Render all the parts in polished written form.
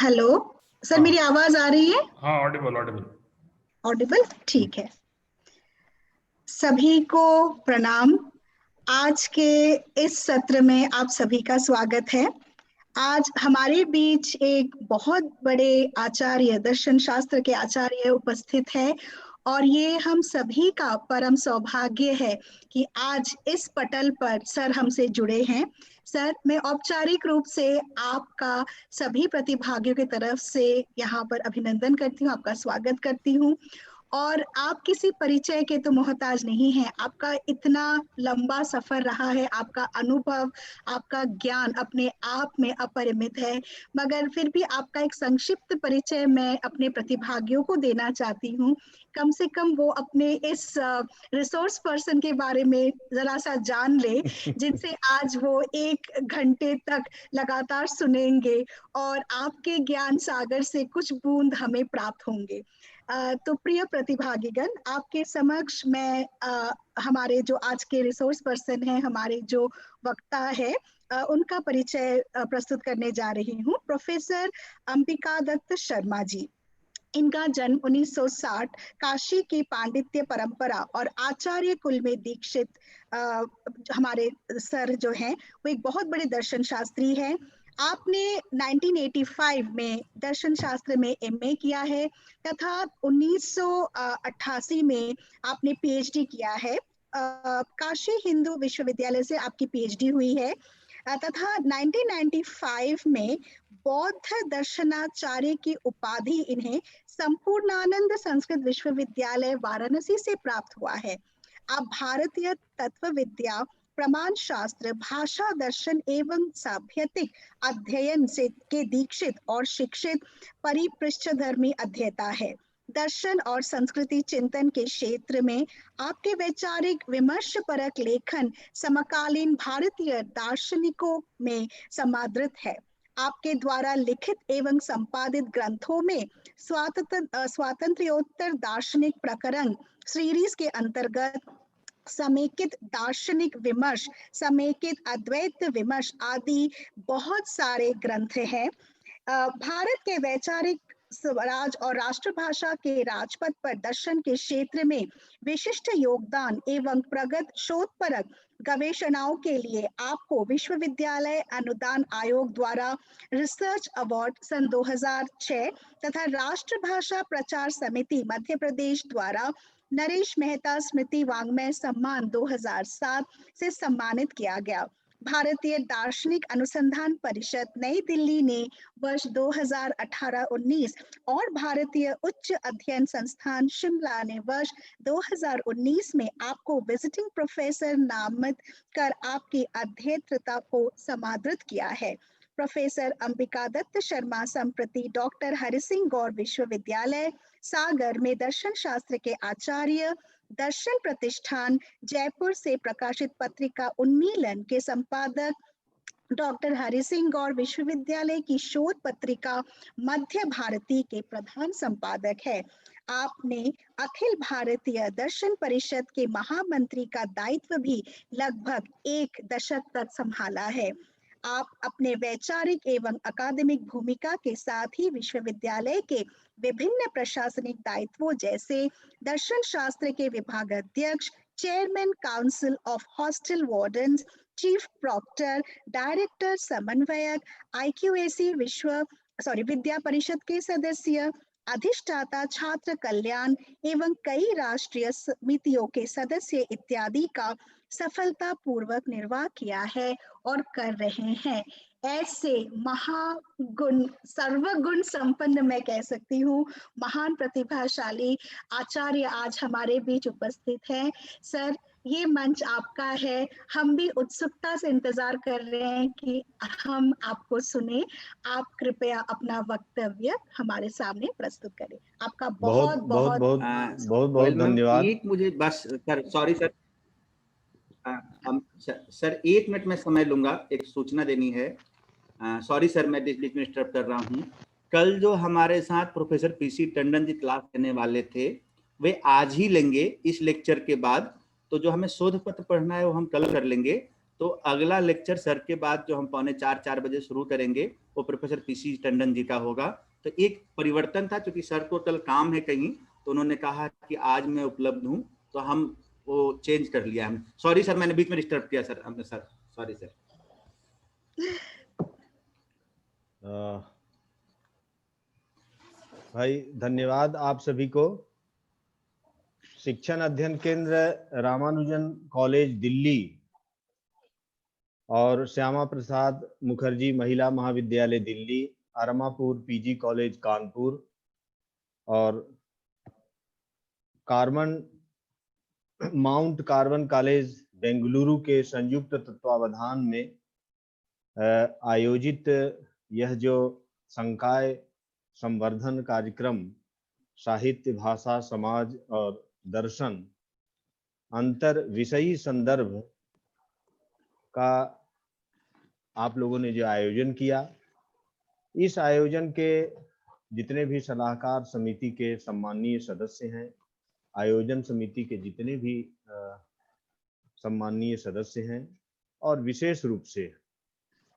Hello sir, मेरी हाँ आवाज आ रही है? हाँ, ऑडिबल ऑडिबल। ऑडिबल, ठीक है। सभी को प्रणाम। आज के इस सत्र में आप सभी का स्वागत है। आज हमारे बीच एक बहुत बड़े आचार्य, दर्शन शास्त्र के आचार्य उपस्थित है और ये हम सभी का परम सौभाग्य है कि आज इस पटल पर सर हमसे जुड़े हैं। सर, मैं औपचारिक रूप से आपका सभी प्रतिभागियों की तरफ से यहाँ पर अभिनंदन करती हूँ, आपका स्वागत करती हूँ। और आप किसी परिचय के तो मोहताज नहीं हैं। आपका इतना लंबा सफर रहा है, आपका अनुभव, आपका ज्ञान अपने आप में अपरिमित है। मगर फिर भी आपका एक संक्षिप्त परिचय मैं अपने प्रतिभागियों को देना चाहती हूँ। कम से कम वो अपने इस रिसोर्स पर्सन के बारे में जरा सा जान ले, जिनसे आज वो 1 घंटे तक लगातार सुनेंगे और आपके ज्ञान सागर से कुछ बूंद हमें प्राप्त होंगे। तो प्रिय प्रतिभागीगण, आपके समक्ष मैं हमारे जो आज के रिसोर्स पर्सन हैं, हमारे जो वक्ता है, उनका परिचय प्रस्तुत करने जा रही हूँ। प्रोफेसर अंबिका दत्त शर्मा जी। इनका जन्म 1960 काशी की पांडित्य परंपरा और आचार्य कुल में दीक्षित हमारे सर जो हैं वो एक बहुत बड़े दर्शन शास्त्री हैं। आपने 1985 में दर्शन शास्त्र में एमए किया है तथा 1988 में आपने पीएचडी किया है। काशी हिंदू विश्वविद्यालय से आपकी पीएचडी हुई है तथा 1995 में बौद्ध दर्शनाचार्य की उपाधि इन्हें संपूर्णानंद संस्कृत विश्वविद्यालय वाराणसी से प्राप्त हुआ है। आप भारतीय तत्व विद्या, प्रमाण शास्त्र, भाषा दर्शन एवं साभ्यतिक अध्ययन से के दीक्षित और शिक्षित परिपृष्ठधर्मी अध्येता है। दर्शन और संस्कृति चिंतन के क्षेत्र में आपके वैचारिक विमर्श परक लेखन समकालीन भारतीय दार्शनिकों में समादृत है। आपके द्वारा लिखित एवं संपादित ग्रंथों में स्वातंत्र्योत्तर दार्शनिक प्रकरण सीरीज के अंतर्गत समेकित दार्शनिक विमर्श, समेकित अद्वैत विमर्श आदि बहुत सारे ग्रंथ हैं। भारत के वैचारिक स्वराज और राष्ट्रभाषा के राजपथ पर दर्शन के क्षेत्र में विशिष्ट योगदान एवं प्रगत शोधपरक गवेषणाओं के लिए आपको विश्वविद्यालय अनुदान आयोग द्वारा रिसर्च अवार्ड सन 2006 तथा राष्ट्रभाषा प्रचार समिति मध्य प्रदेश द्वारा नरेश मेहता स्मृति वाङ्मय सम्मान 2007 से सम्मानित किया गया। भारतीय दार्शनिक अनुसंधान परिषद नई दिल्ली ने वर्ष 2018-19 और भारतीय उच्च अध्ययन संस्थान शिमला ने वर्ष 2019 में आपको विजिटिंग प्रोफेसर नामित कर आपकी अध्येत्रता को समादृत किया है। प्रोफेसर अंबिका दत्त शर्मा संप्रति डॉक्टर हरि सिंह गौर विश्वविद्यालय सागर में दर्शन शास्त्र के आचार्य, दर्शन प्रतिष्ठान जयपुर से प्रकाशित पत्रिका उन्मीलन के संपादक, डॉक्टर हरि सिंह गौर विश्वविद्यालय की शोध पत्रिका मध्य भारती के प्रधान संपादक है। आपने अखिल भारतीय दर्शन परिषद के महामंत्री का दायित्व भी लगभग 1 दशक तक संभाला है। आप अपने वैचारिक एवं अकादमिक भूमिका के साथ ही विश्वविद्यालय के विभिन्न प्रशासनिक दायित्वों जैसे दर्शन शास्त्र के विभागाध्यक्ष, chairman council of hostel wardens, chief proctor, director समन्वयक, IQAC विद्या परिषद के सदस्य, अधिष्ठाता छात्र कल्याण एवं कई राष्ट्रीय समितियों के सदस्य इत्यादि का सफलता पूर्वक निर्वाह किया है और कर रहे हैं। ऐसे महागुण, सर्वगुण संपन्न मैं कह सकती हूँ, महान प्रतिभाशाली आचार्य आज हमारे बीच उपस्थित हैं। सर, ये मंच आपका है। हम भी उत्सुकता से इंतजार कर रहे हैं कि हम आपको सुने। आप कृपया अपना वक्तव्य हमारे सामने प्रस्तुत करें। आपका बहुत बहुत बहुत बहुत धन्यवाद। एक मुझे बस sir, sorry sir, sir 1 minute में समय लूंगा, एक सूचना देनी है। सॉरी सर, मैं बीच बीच में डिस्टर्ब कर रहा हूँ। कल जो हमारे साथ professor PC Tandon ji class लेने वाले थे, वे आज ही लेंगे इस लेक्चर के बाद। तो जो हमें शोध पत्र पढ़ना है वो हम कल कर लेंगे। तो तो अगला लेक्चर सर के बाद जो हम 3:45-4 बजे शुरू करेंगे वो प्रोफेसर पीसी टंडन जी का होगा। तो एक परिवर्तन था, क्योंकि सर को कल काम है कहीं, तो उन्होंने कहा कि आज मैं उपलब्ध हूँ, तो हम वो चेंज कर लिया हमने। सॉरी सर, मैंने बीच में डिस्टर्ब किया सर, हमने सर, सॉरी सर। भाई धन्यवाद आप सभी को। शिक्षण अध्ययन केंद्र रामानुजन कॉलेज दिल्ली और श्यामा प्रसाद मुखर्जी महिला महाविद्यालय दिल्ली, अरमापुर पीजी कॉलेज कानपुर और माउंट कार्बन कॉलेज बेंगलुरु के संयुक्त तत्वावधान में आयोजित यह जो संकाय संवर्धन कार्यक्रम साहित्य, भाषा, समाज और दर्शन अंतर विषयी संदर्भ का आप लोगों ने जो आयोजन किया, इस आयोजन के जितने भी सलाहकार समिति के सम्माननीय सदस्य हैं, आयोजन समिति के जितने भी सम्माननीय सदस्य हैं, और विशेष रूप से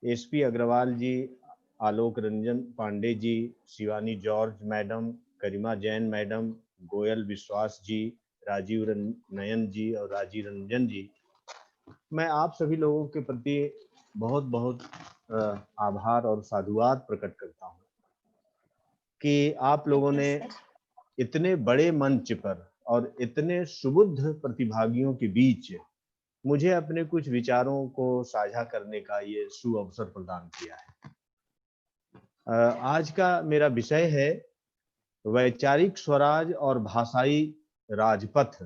एसपी अग्रवाल जी, आलोक रंजन पांडे जी, शिवानी जॉर्ज मैडम, करीमा जैन मैडम, गोयल विश्वास जी, राजीव नयन जी और राजीव रंजन जी, मैं आप सभी लोगों के प्रति बहुत बहुत आभार और साधुवाद प्रकट करता हूं कि आप लोगों ने इतने बड़े मंच पर और इतने सुबुद्ध प्रतिभागियों के बीच मुझे अपने कुछ विचारों को साझा करने का ये सुअवसर प्रदान किया है। आज का मेरा विषय है वैचारिक स्वराज और भाषाई राजपथ,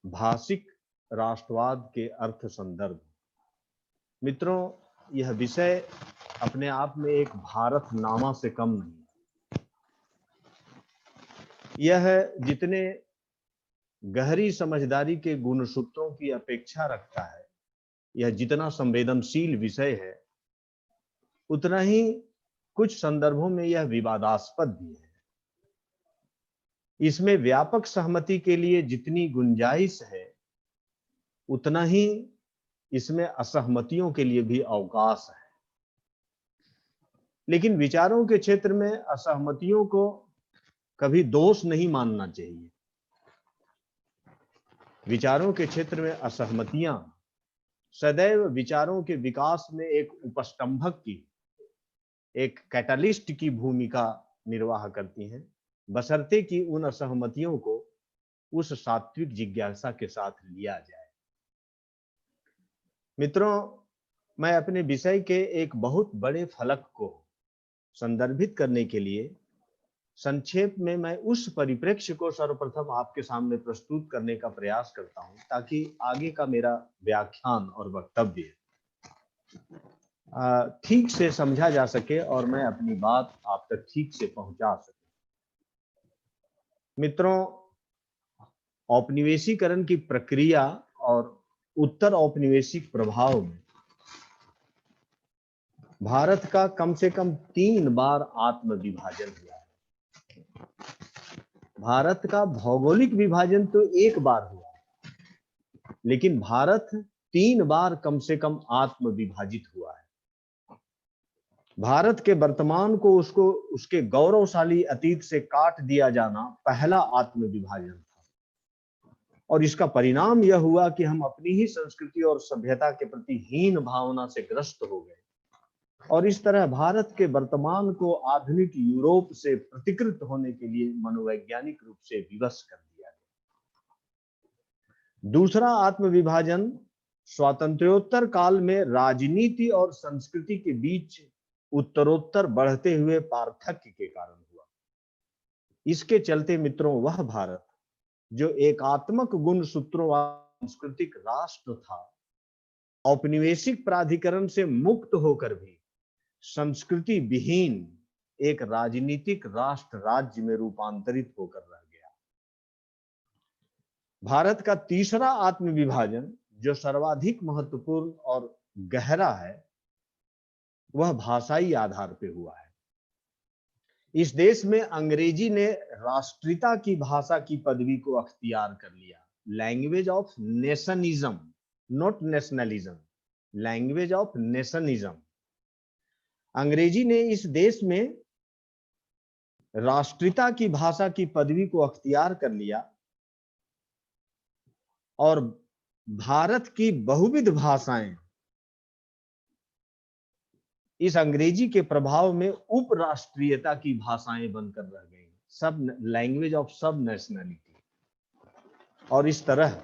भाषिक राष्ट्रवाद के अर्थ संदर्भ। मित्रों, यह विषय अपने आप में एक भारतनामा से कम नहीं। यह जितने गहरी समझदारी के गुणसूत्रों की अपेक्षा रखता है, यह जितना संवेदनशील विषय है, उतना ही कुछ संदर्भों में यह विवादास्पद भी है। इसमें व्यापक सहमति के लिए जितनी गुंजाइश है, उतना ही इसमें असहमतियों के लिए भी अवकाश है। लेकिन विचारों के क्षेत्र में असहमतियों को कभी दोष नहीं मानना चाहिए। विचारों के क्षेत्र में असहमतियां सदैव विचारों के विकास में एक उपस्तंभक की, एक कैटलिस्ट की भूमिका निर्वाह करती हैं, बशर्ते कि उन असहमतियों को उस सात्विक जिज्ञासा के साथ लिया जाए। मित्रों, मैं अपने विषय के एक बहुत बड़े फलक को संदर्भित करने के लिए संक्षेप में मैं उस परिप्रेक्ष्य को सर्वप्रथम आपके सामने प्रस्तुत करने का प्रयास करता हूं, ताकि आगे का मेरा व्याख्यान और वक्तव्य ठीक से समझा जा सके और मैं अपनी बात आप तक ठीक से पहुंचा सके। मित्रों, औपनिवेशीकरण की प्रक्रिया और उत्तर औपनिवेशिक प्रभाव में भारत का कम से कम 3 बार आत्म विभाजन हुआ है। भारत का भौगोलिक विभाजन तो 1 बार हुआ, लेकिन भारत 3 बार कम से कम आत्म विभाजित हुआ है। भारत के वर्तमान को उसके गौरवशाली अतीत से काट दिया जाना पहला आत्म विभाजन था, और इसका परिणाम यह हुआ कि हम अपनी ही संस्कृति और सभ्यता के प्रति हीन भावना से ग्रस्त हो गए, और इस तरह भारत के वर्तमान को आधुनिक यूरोप से प्रतिकृत होने के लिए मनोवैज्ञानिक रूप से विवश कर दिया गया। दूसरा आत्म विभाजन स्वातंत्र्योत्तर काल में राजनीति और संस्कृति के बीच उत्तरोत्तर बढ़ते हुए पार्थक्य के कारण हुआ। इसके चलते मित्रों, वह भारत जो एकात्मक गुण सूत्रों वाला सांस्कृतिक राष्ट्र था, औपनिवेशिक प्राधिकरण से मुक्त होकर भी संस्कृति विहीन एक राजनीतिक राष्ट्र राज्य में रूपांतरित होकर रह गया। भारत का तीसरा आत्म विभाजन जो सर्वाधिक महत्वपूर्ण और गहरा है, वह भाषाई आधार पर हुआ है। इस देश में अंग्रेजी ने राष्ट्रीयता की भाषा की पदवी को अख्तियार कर लिया। Language of nationism not nationalism, language of nationism. अंग्रेजी ने इस देश में राष्ट्रीयता की भाषा की पदवी को अख्तियार कर लिया और भारत की बहुविध भाषाएं इस अंग्रेजी के प्रभाव में उपराष्ट्रीयता की भाषाएं बनकर रह गई, सब लैंग्वेज ऑफ सब नेशनलिटी। और इस तरह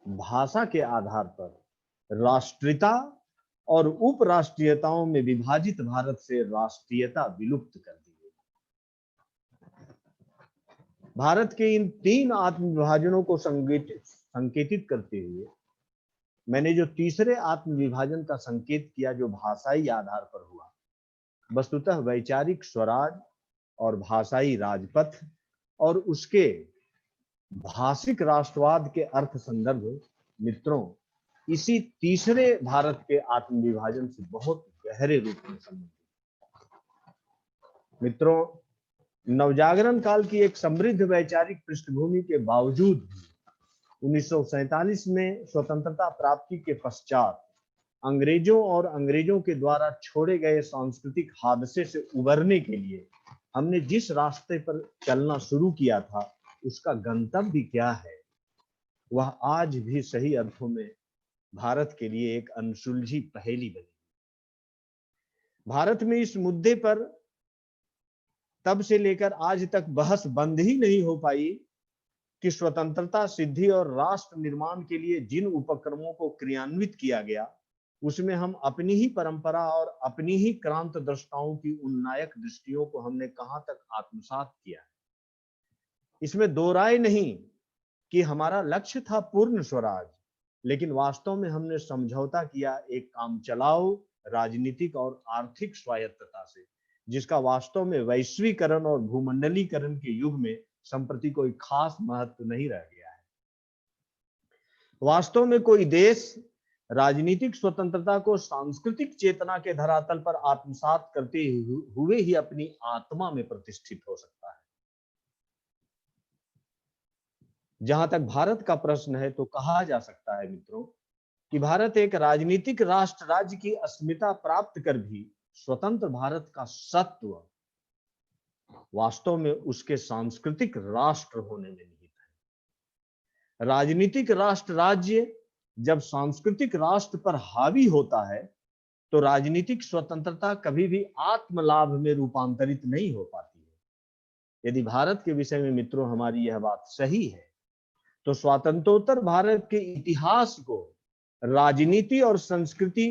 भाषा के आधार पर राष्ट्रीयता और उपराष्ट्रीयताओं में विभाजित भारत से राष्ट्रीयता विलुप्त कर दी गई। भारत के इन तीन आत्म विभाजनों को संकेतित करते हुए मैंने जो तीसरे आत्म विभाजन का संकेत किया, जो भाषाई आधार पर हुआ, वस्तुतः वैचारिक स्वराज और भाषाई राजपथ और उसके भाषिक राष्ट्रवाद के अर्थ संदर्भ मित्रों इसी तीसरे भारत के आत्म विभाजन से बहुत गहरे रूप में संबंधित। मित्रों, नवजागरण काल की एक समृद्ध वैचारिक पृष्ठभूमि के बावजूद 1947 में स्वतंत्रता प्राप्ति के पश्चात अंग्रेजों और अंग्रेजों के द्वारा छोड़े गए सांस्कृतिक हादसे से उबरने के लिए हमने जिस रास्ते पर चलना शुरू किया था, उसका गंतव्य क्या है, वह आज भी सही अर्थों में भारत के लिए एक अनसुलझी पहेली बनी। भारत में इस मुद्दे पर तब से लेकर आज तक बहस बंद ही नहीं हो पाई कि स्वतंत्रता सिद्धि और राष्ट्र निर्माण के लिए जिन उपक्रमों को क्रियान्वित किया गया, उसमें हम अपनी ही परंपरा और अपनी ही क्रांत दृष्टाओं की उन नायक दृष्टियों को हमने कहां तक आत्मसात किया है। इसमें दो राय नहीं कि हमारा लक्ष्य था पूर्ण स्वराज, लेकिन वास्तव में हमने समझौता किया एक कामचलाऊ राजनीतिक और आर्थिक स्वायत्तता से, जिसका वास्तव में वैश्वीकरण और भूमंडलीकरण के युग में संप्रति कोई खास महत्व नहीं रह गया है। वास्तव में कोई देश राजनीतिक स्वतंत्रता को सांस्कृतिक चेतना के धरातल पर आत्मसात करते हुए ही अपनी आत्मा में प्रतिष्ठित हो सकता है। जहां तक भारत का प्रश्न है, तो कहा जा सकता है मित्रों कि भारत एक राजनीतिक राष्ट्र राज्य की अस्मिता प्राप्त कर भी स्वतंत्र भारत का सत्व वास्तव में उसके सांस्कृतिक राष्ट्र होने में निहित है। राजनीतिक राष्ट्र राज्य जब सांस्कृतिक राष्ट्र पर हावी होता है, तो राजनीतिक स्वतंत्रता कभी भी आत्मलाभ में रूपांतरित नहीं हो पाती है। यदि भारत के विषय में मित्रों हमारी यह बात सही है, तो स्वातंत्रोत्तर भारत के इतिहास को राजनीति और संस्कृति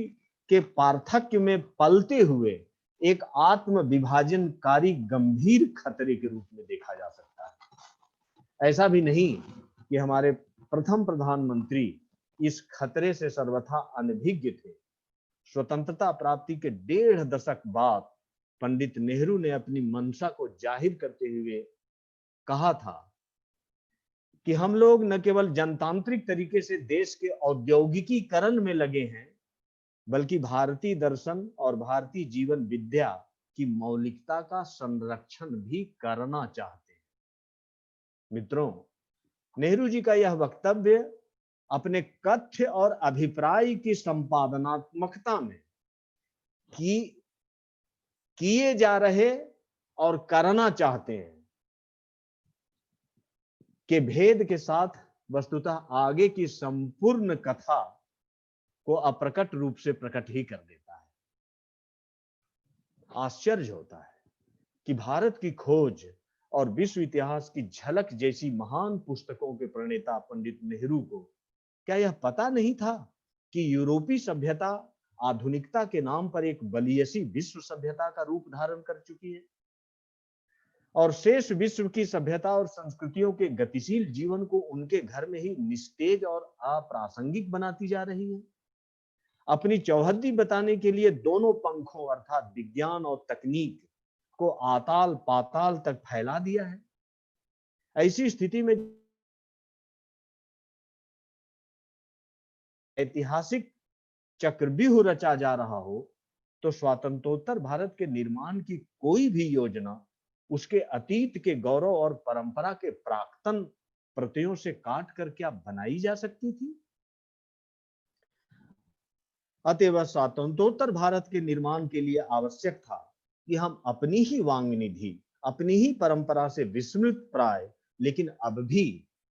के पार्थक्य में पलते हुए एक आत्म विभाजनकारी गंभीर खतरे के रूप में देखा जा सकता है। ऐसा भी नहीं कि हमारे प्रथम प्रधानमंत्री इस खतरे से सर्वथा अनभिज्ञ थे। स्वतंत्रता प्राप्ति के 1.5 दशक बाद पंडित नेहरू ने अपनी मंशा को जाहिर करते हुए कहा था कि हम लोग न केवल जनतांत्रिक तरीके से देश के औद्योगिकीकरण में लगे हैं, बल्कि भारतीय दर्शन और भारतीय जीवन विद्या की मौलिकता का संरक्षण भी करना चाहते हैं। मित्रों, नेहरू जी का यह वक्तव्य अपने कथ्य और अभिप्राय की संपादनात्मकता में किए जा रहे और करना चाहते हैं के भेद के साथ वस्तुतः आगे की संपूर्ण कथा को अप्रकट रूप से प्रकट ही कर देता है। आश्चर्य होता है कि भारत की खोज और विश्व इतिहास की झलक जैसी महान पुस्तकों के प्रणेता पंडित नेहरू को क्या यह पता नहीं था कि यूरोपीय सभ्यता आधुनिकता के नाम पर एक बलियसी विश्व सभ्यता का रूप धारण कर चुकी है और शेष विश्व की सभ्यता और संस्कृतियों के गतिशील जीवन को उनके घर में ही निस्तेज और अप्रासंगिक बनाती जा रही है। अपनी चौहद्दी बताने के लिए दोनों पंखों अर्थात विज्ञान और तकनीक को आताल पाताल तक फैला दिया है। ऐसी स्थिति में ऐतिहासिक चक्रव्यूह रचा जा रहा हो, तो स्वातंत्रोत्तर भारत के निर्माण की कोई भी योजना उसके अतीत के गौरव और परंपरा के प्राक्तन प्रत्ययों से काट कर क्या बनाई जा सकती थी? अतएव स्वातंत्रोत्तर भारत के निर्माण के लिए आवश्यक था कि हम अपनी ही वांग निधि, अपनी ही परंपरा से विस्मृत प्राय लेकिन अब भी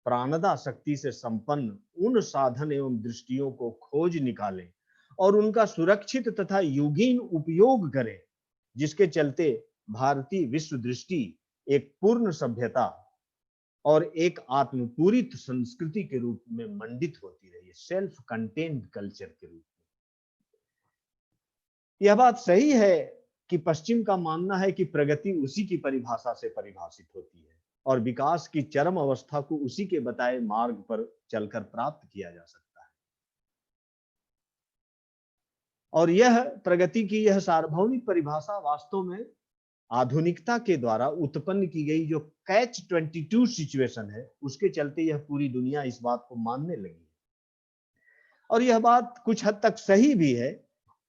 प्राणदा शक्ति से संपन्न उन साधन एवं दृष्टियों को खोज निकालें और उनका सुरक्षित तथा युगीन उपयोग करें, जिसके चलते भारतीय विश्व दृष्टि एक पूर्ण सभ्यता और एक आत्मपूरित संस्कृति के रूप में मंडित होती रही है, सेल्फ कंटेन्ड कल्चर के रूप में। यह बात सही है कि पश्चिम का मानना है कि प्रगति उसी की परिभाषा से परिभाषित होती है और विकास की चरम अवस्था को उसी के बताए मार्ग पर चलकर प्राप्त किया जा सकता है। और यह प्रगति की यह सार्वभौमिक परिभाषा वास्तव में आधुनिकता के द्वारा उत्पन्न की गई जो कैच 22 सिचुएशन है, उसके चलते यह पूरी दुनिया इस बात को मानने लगी। और यह बात कुछ हद तक सही भी है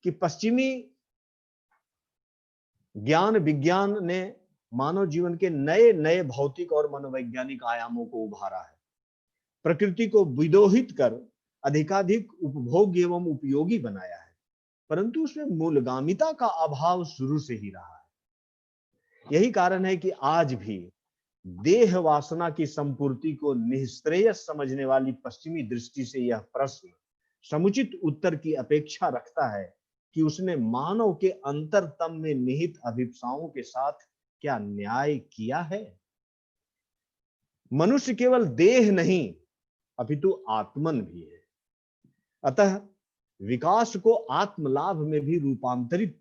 कि पश्चिमी ज्ञान विज्ञान ने मानव जीवन के नए नए भौतिक और मनोवैज्ञानिक आयामों को उभारा है, प्रकृति को विदोहित कर अधिकाधिक उपभोग्य एवं उपयोगी बनाया है, परंतु उसमें मूलगामिता का अभाव शुरू से ही रहा है। यही कारण है कि आज भी देह वासना की संपूर्ति को निःश्रेयस समझने वाली पश्चिमी दृष्टि से यह प्रश्न समुचित उत्तर की अपेक्षा रखता है कि उसने मानव के अंतरतम में निहित अभिप्साओं के साथ क्या न्याय किया है। मनुष्य केवल देह नहीं अपितु आत्मन भी है, अतः विकास को आत्मलाभ में भी रूपांतरित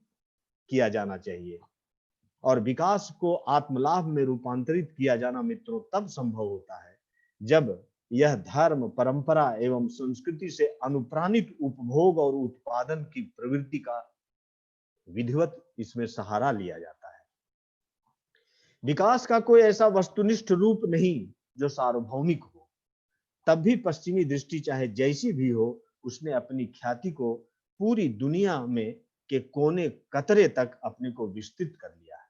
किया जाना चाहिए। और विकास को आत्मलाभ में रूपांतरित किया जाना मित्रों तब संभव होता है जब यह धर्म, परंपरा एवं संस्कृति से अनुप्राणित उपभोग और उत्पादन की प्रवृत्ति का विधिवत इसमें सहारा लिया जाता है। विकास का कोई ऐसा वस्तुनिष्ठ रूप नहीं जो सार्वभौमिक हो, तब भी पश्चिमी दृष्टि चाहे जैसी भी हो, उसने अपनी ख्याति को पूरी दुनिया में के कोने कतरे तक अपने को विस्तृत कर लिया है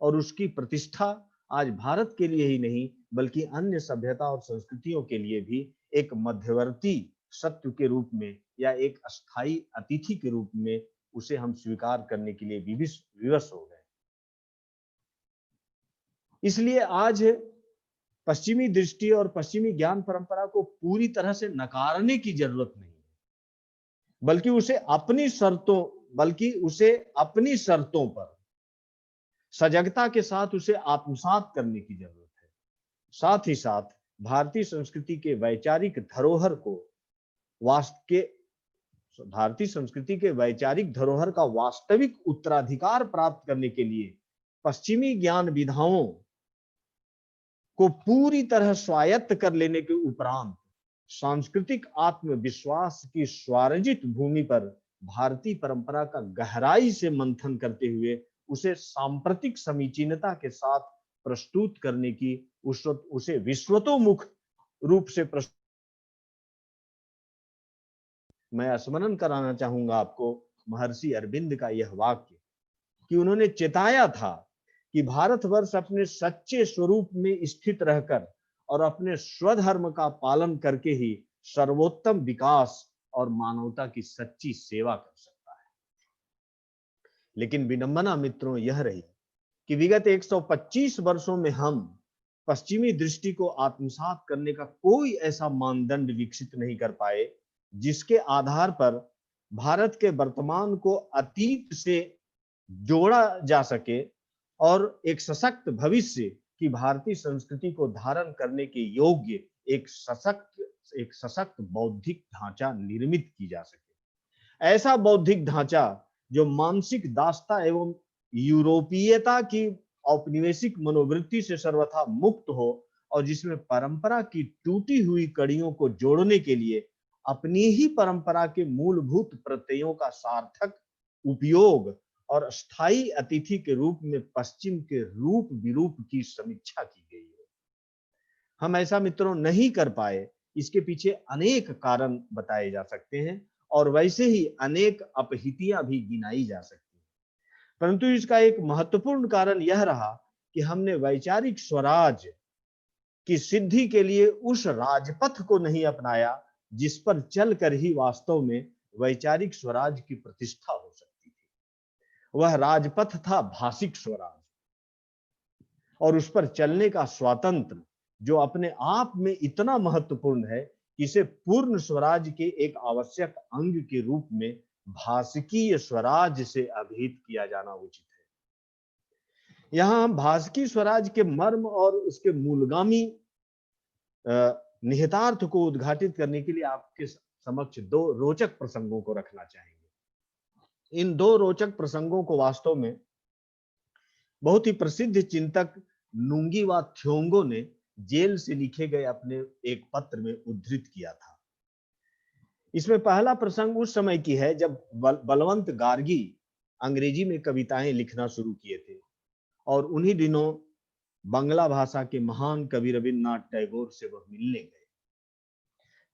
और उसकी प्रतिष्ठा आज भारत के लिए ही नहीं बल्कि अन्य सभ्यता और संस्कृतियों के लिए भी एक मध्यवर्ती सत्य के रूप में या एक अस्थायी अतिथि के रूप में उसे हम स्वीकार करने के लिए विवश हो गए। इसलिए आज पश्चिमी दृष्टि और पश्चिमी ज्ञान परंपरा को पूरी तरह से नकारने की जरूरत नहीं है, बल्कि उसे अपनी शर्तों पर सजगता के साथ उसे आत्मसात करने की जरूरत है। साथ ही साथ भारतीय संस्कृति के वैचारिक धरोहर का वास्तविक उत्तराधिकार प्राप्त करने के लिए पश्चिमी ज्ञान विधाओं को पूरी तरह स्वायत्त कर लेने के उपरांत सांस्कृतिक आत्मविश्वास की स्वरजित भूमि पर भारतीय परंपरा का गहराई से मंथन करते हुए उसे सांप्रतिक समीचीनता के साथ प्रस्तुत करने की, उसे विश्वतोमुख रूप से मैं स्मरण कराना चाहूंगा आपको महर्षि अरविंद का यह वाक्य कि उन्होंने चेताया था कि भारतवर्ष अपने सच्चे स्वरूप में स्थित रहकर और अपने स्वधर्म का पालन करके ही सर्वोत्तम विकास और मानवता की सच्ची सेवा कर सकता है। लेकिन विडंबना मित्रों यह रही कि विगत 125 वर्षों में हम पश्चिमी दृष्टि को आत्मसात करने का कोई ऐसा मानदंड विकसित नहीं कर पाए जिसके आधार पर भारत के वर्तमान को अतीत से जोड़ा जा सके और एक सशक्त भविष्य की भारतीय संस्कृति को धारण करने के योग्य एक सशक्त बौद्धिक ढांचा निर्मित की जा सके। ऐसा बौद्धिक ढांचा जो मानसिक दासता एवं यूरोपीयता की औपनिवेशिक मनोवृत्ति से सर्वथा मुक्त हो और जिसमें परंपरा की टूटी हुई कड़ियों को जोड़ने के लिए अपनी ही परंपरा के मूलभूत प्रत्ययों का सार्थक उपयोग और स्थायी अतिथि के रूप में पश्चिम के रूप विरूप की समीक्षा की गई है। हम ऐसा मित्रों नहीं कर पाए, इसके पीछे अनेक कारण बताए जा सकते हैं और वैसे ही अनेक अपहितियां भी गिनाई जा सकती हैं, परंतु इसका एक महत्वपूर्ण कारण यह रहा कि हमने वैचारिक स्वराज की सिद्धि के लिए उस राजपथ को नहीं अपनाया जिस पर चलकर ही वास्तव में वैचारिक स्वराज की प्रतिष्ठा हो सकती थी। वह राजपथ था भाषिक स्वराज, और उस पर चलने का स्वातंत्र जो अपने आप में इतना महत्वपूर्ण है कि इसे पूर्ण स्वराज के एक आवश्यक अंग के रूप में भाषिकीय स्वराज से अभिहित किया जाना उचित है। यहां हम भाषिकीय स्वराज के मर्म और उसके मूलगामी निहितार्थ को उद्घाटित करने के लिए आपके समक्ष दो रोचक प्रसंगों को रखना चाहेंगे। इन दो रोचक प्रसंगों को वास्तव में बहुत ही प्रसिद्ध चिंतक नुंगी वा थ्योंगो ने जेल से लिखे गए अपने एक पत्र में उद्धृत किया था। इसमें पहला प्रसंग उस समय की है जब बलवंत गार्गी अंग्रेजी में कविताएं लिखना शुरू किए थे, और उन्हीं दिनों बांग्ला भाषा के महान कवि रविन्द्रनाथ टैगोर से वह मिलने गए।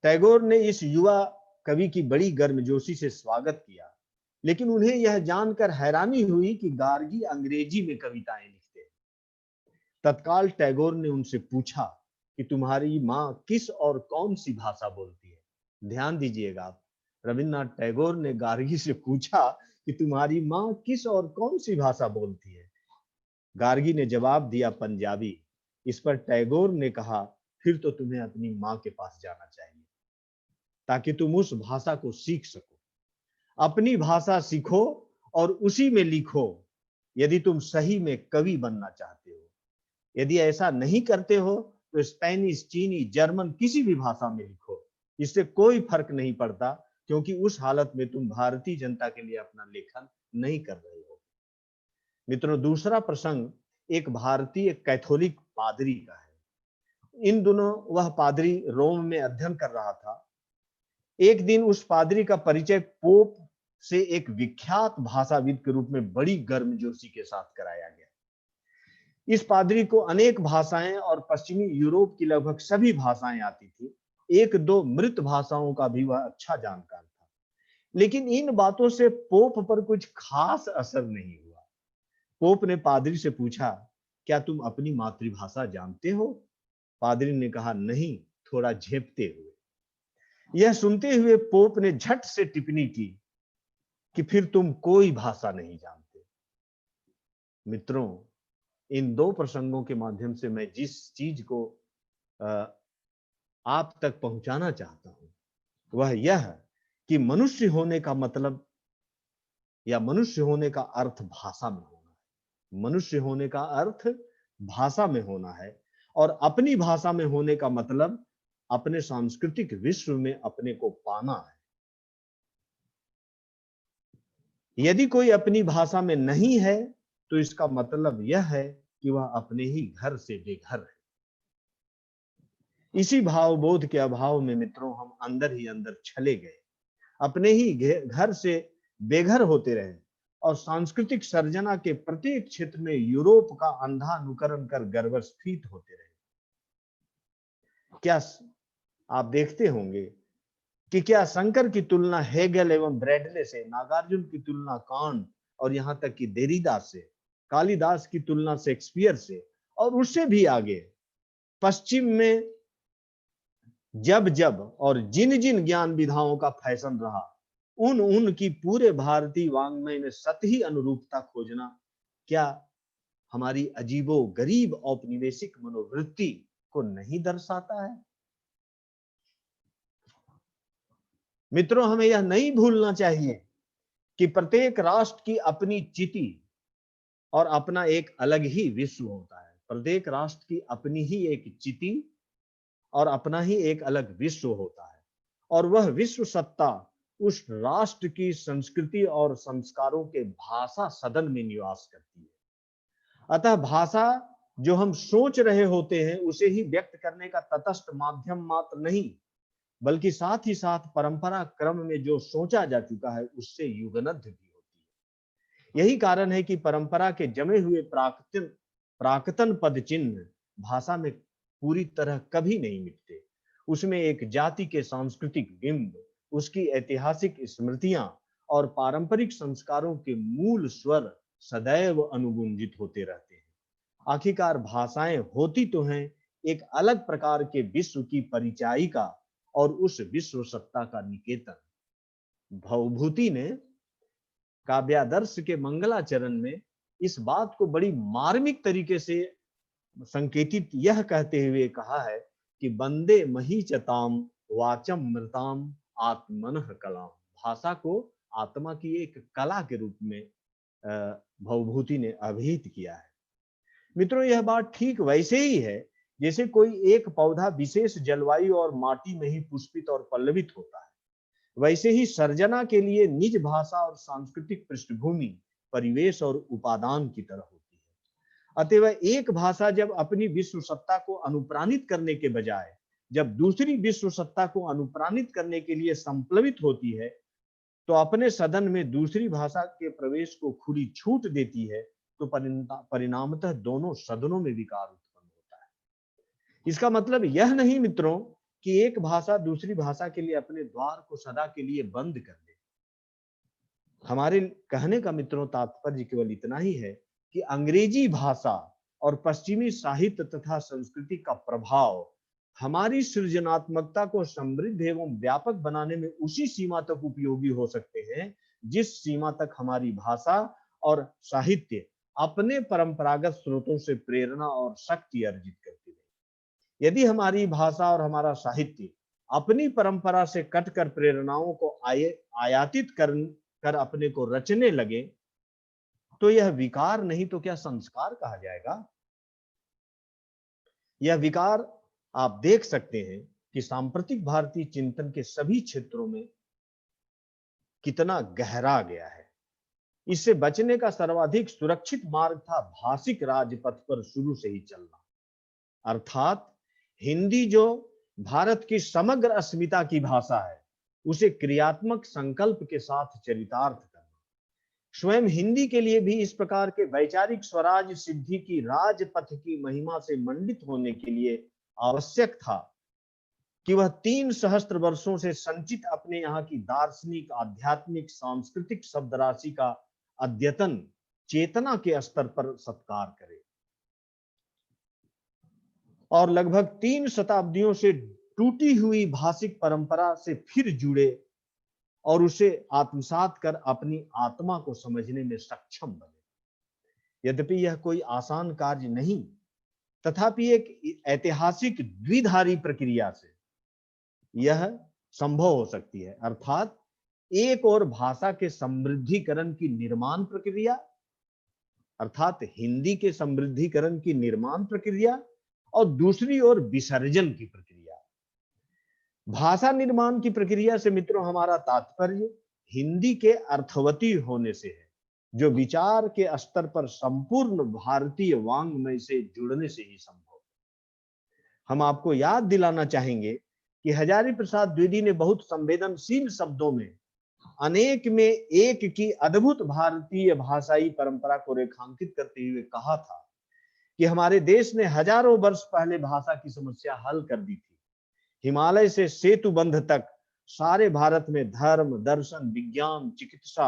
टैगोर ने इस युवा कवि की बड़ी गर्मजोशी से स्वागत किया, लेकिन उन्हें यह जानकर हैरानी हुई कि गार्गी अंग्रेजी में कविताएं लिखते हैं। तत्काल टैगोर ने उनसे पूछा कि तुम्हारी माँ किस और कौन सी भाषा बोलती है। ध्यान दीजिएगा आप, रविन्द्रनाथ टैगोर ने गार्गी से पूछा कि तुम्हारी माँ किस और कौन सी भाषा बोलती है। गार्गी ने जवाब दिया पंजाबी। इस पर टैगोर ने कहा, फिर तो तुम्हें अपनी माँ के पास जाना चाहिए ताकि तुम उस भाषा को सीख सको। अपनी भाषा सीखो और उसी में लिखो यदि तुम सही में कवि बनना चाहते हो। यदि ऐसा नहीं करते हो तो स्पेनिश, चीनी, जर्मन किसी भी भाषा में लिखो, इससे कोई फर्क नहीं पड़ता, क्योंकि उस हालत में तुम भारतीय जनता के लिए अपना लेखन नहीं कर रहे हो। मित्रों, दूसरा प्रसंग एक भारतीय कैथोलिक पादरी का है। इन दिनों वह पादरी रोम में अध्ययन कर रहा था। एक दिन उस पादरी का परिचय पोप से एक विख्यात भाषाविद के रूप में बड़ी गर्मजोशी के साथ कराया गया। इस पादरी को अनेक भाषाएं और पश्चिमी यूरोप की लगभग सभी भाषाएं आती थी। एक दो मृत भाषाओं का भी वह अच्छा जानकार था, लेकिन इन बातों से पोप पर कुछ खास असर नहीं हुआ। पोप ने पादरी से पूछा, क्या तुम अपनी मातृभाषा जानते हो? पादरी ने कहा, नहीं, थोड़ा झेपते हुए। यह सुनते हुए पोप ने झट से टिप्पणी की कि फिर तुम कोई भाषा नहीं जानते। मित्रों, इन दो प्रसंगों के माध्यम से मैं जिस चीज को आप तक पहुंचाना चाहता हूं वह यह कि मनुष्य होने का मतलब या मनुष्य होने का अर्थ भाषा में होना है। मनुष्य होने का अर्थ भाषा में होना है, और अपनी भाषा में होने का मतलब अपने सांस्कृतिक विश्व में अपने को पाना है। यदि कोई अपनी भाषा में नहीं है तो इसका मतलब यह है कि वह अपने ही घर से बेघर है। इसी भावबोध के अभाव में मित्रों हम अंदर ही अंदर छले गए, अपने ही घर से बेघर होते रहे, और सांस्कृतिक सर्जना के प्रत्येक क्षेत्र में यूरोप का अंधा अनुकरण कर गर्वस्फीत होते रहे। क्या आप देखते होंगे कि क्या शंकर की तुलना हेगल एवं ब्रैडले से, नागार्जुन की तुलना कांट और यहां तक कि देरिदा से, कालिदास की तुलना शेक्सपियर से, और उससे भी आगे पश्चिम में जब जब और जिन जिन ज्ञान विधाओं का फैशन रहा, उन की पूरे भारतीय वांग्मय में सतही अनुरूपता खोजना क्या हमारी अजीबो गरीब औपनिवेशिक मनोवृत्ति को नहीं दर्शाता है? मित्रों, हमें यह नहीं भूलना चाहिए कि प्रत्येक राष्ट्र की अपनी चिति और अपना एक अलग ही विश्व होता है। प्रत्येक राष्ट्र की अपनी ही एक चिति और अपना ही एक अलग विश्व होता है, और वह विश्व सत्ता उस राष्ट्र की संस्कृति और संस्कारों के भाषा सदन में निवास करती है। अतः भाषा जो हम सोच रहे होते हैं उसे ही व्यक्त करने का तटस्थ माध्यम मात्र नहीं, बल्कि साथ ही साथ परंपरा क्रम में जो सोचा जा चुका है उससे युगनद्ध भी होती है। यही कारण है कि परंपरा के जमे हुए प्राक्तन पद चिन्ह भाषा में पूरी तरह कभी नहीं मिटते। उसमें एक जाति के सांस्कृतिक बिंब, उसकी ऐतिहासिक स्मृतियां और पारंपरिक संस्कारों के मूल स्वर सदैव अनुगुंजित होते रहते हैं। आखिरकार भाषाएं होती तो हैं एक अलग प्रकार के विश्व की परिचायिका और उस विश्व सत्ता का निकेतन। भवभूति ने काव्यादर्श के मंगलाचरण में इस बात को बड़ी मार्मिक तरीके से संकेतित यह कहते हुए कहा है कि वंदे महीचताम वाचम मृताम आत्मनः कलाम। भाषा को आत्मा की एक कला के रूप में भवभूति ने अभिहित किया है। मित्रों, यह बात ठीक वैसे ही है जैसे कोई एक पौधा विशेष जलवायु और माटी में ही पुष्पित और पल्लवित होता है, वैसे ही सर्जना के लिए निज भाषा और सांस्कृतिक पृष्ठभूमि, परिवेश और उपादान की तरह होती है। अतएव एक भाषा जब अपनी विश्व सत्ता को अनुप्राणित करने के बजाय जब दूसरी विश्व सत्ता को अनुप्राणित करने के लिए संप्लवित होती है, तो अपने सदन में दूसरी भाषा के प्रवेश को खुली छूट देती है, तो परिणामतः दोनों सदनों में विकार उत्पन्न होता है। इसका मतलब यह नहीं मित्रों कि एक भाषा दूसरी भाषा के लिए अपने द्वार को सदा के लिए बंद कर दे। हमारे कहने का मित्रों तात्पर्य केवल इतना ही है कि अंग्रेजी भाषा और पश्चिमी साहित्य तथा संस्कृति का प्रभाव हमारी सृजनात्मकता को समृद्ध एवं व्यापक बनाने में उसी सीमा तक उपयोगी हो सकते हैं जिस सीमा तक हमारी भाषा और साहित्य अपने परंपरागत स्रोतों से प्रेरणा और शक्ति अर्जित करती है। यदि हमारी भाषा और हमारा साहित्य अपनी परंपरा से कटकर प्रेरणाओं को आयातित कर अपने को रचने लगे, तो यह विकार नहीं तो क्या संस्कार कहा जाएगा। यह विकार आप देख सकते हैं कि सांप्रतिक भारतीय चिंतन के सभी क्षेत्रों में कितना गहरा गया है। इससे बचने का सर्वाधिक सुरक्षित मार्ग था भाषिक राजपथ पर शुरू से ही चलना, अर्थात हिंदी जो भारत की समग्र अस्मिता की भाषा है, उसे क्रियात्मक संकल्प के साथ चरितार्थ करना। स्वयं हिंदी के लिए भी इस प्रकार के वैचारिक स्वराज सिद्धि की राजपथ की महिमा से मंडित होने के लिए आवश्यक था कि वह 3 सहस्त्र वर्षों से संचित अपने यहाँ की दार्शनिक, आध्यात्मिक, सांस्कृतिक शब्द राशि का अद्यतन चेतना के स्तर पर सत्कार करे और लगभग 3 शताब्दियों से टूटी हुई भाषिक परंपरा से फिर जुड़े और उसे आत्मसात कर अपनी आत्मा को समझने में सक्षम बने। यद्यपि यह कोई आसान कार्य नहीं, तथापि एक ऐतिहासिक द्विधारी प्रक्रिया से यह संभव हो सकती है, अर्थात एक और भाषा के समृद्धिकरण की निर्माण प्रक्रिया, अर्थात हिंदी के समृद्धिकरण की निर्माण प्रक्रिया, और दूसरी ओर विसर्जन की प्रक्रिया। भाषा निर्माण की प्रक्रिया से मित्रों हमारा तात्पर्य हिंदी के अर्थवती होने से है, जो विचार के स्तर पर संपूर्ण भारतीय वांग्मय से जुड़ने से ही संभव। हम आपको याद दिलाना चाहेंगे कि हजारी प्रसाद द्विवेदी ने बहुत संवेदनशील शब्दों में अनेक में एक की अद्भुत भारतीय भाषाई परंपरा को रेखांकित करते हुए कहा था कि हमारे देश ने हजारों वर्ष पहले भाषा की समस्या हल कर दी थी। हिमालय से सेतुबंध तक सारे भारत में धर्म, दर्शन, विज्ञान, चिकित्सा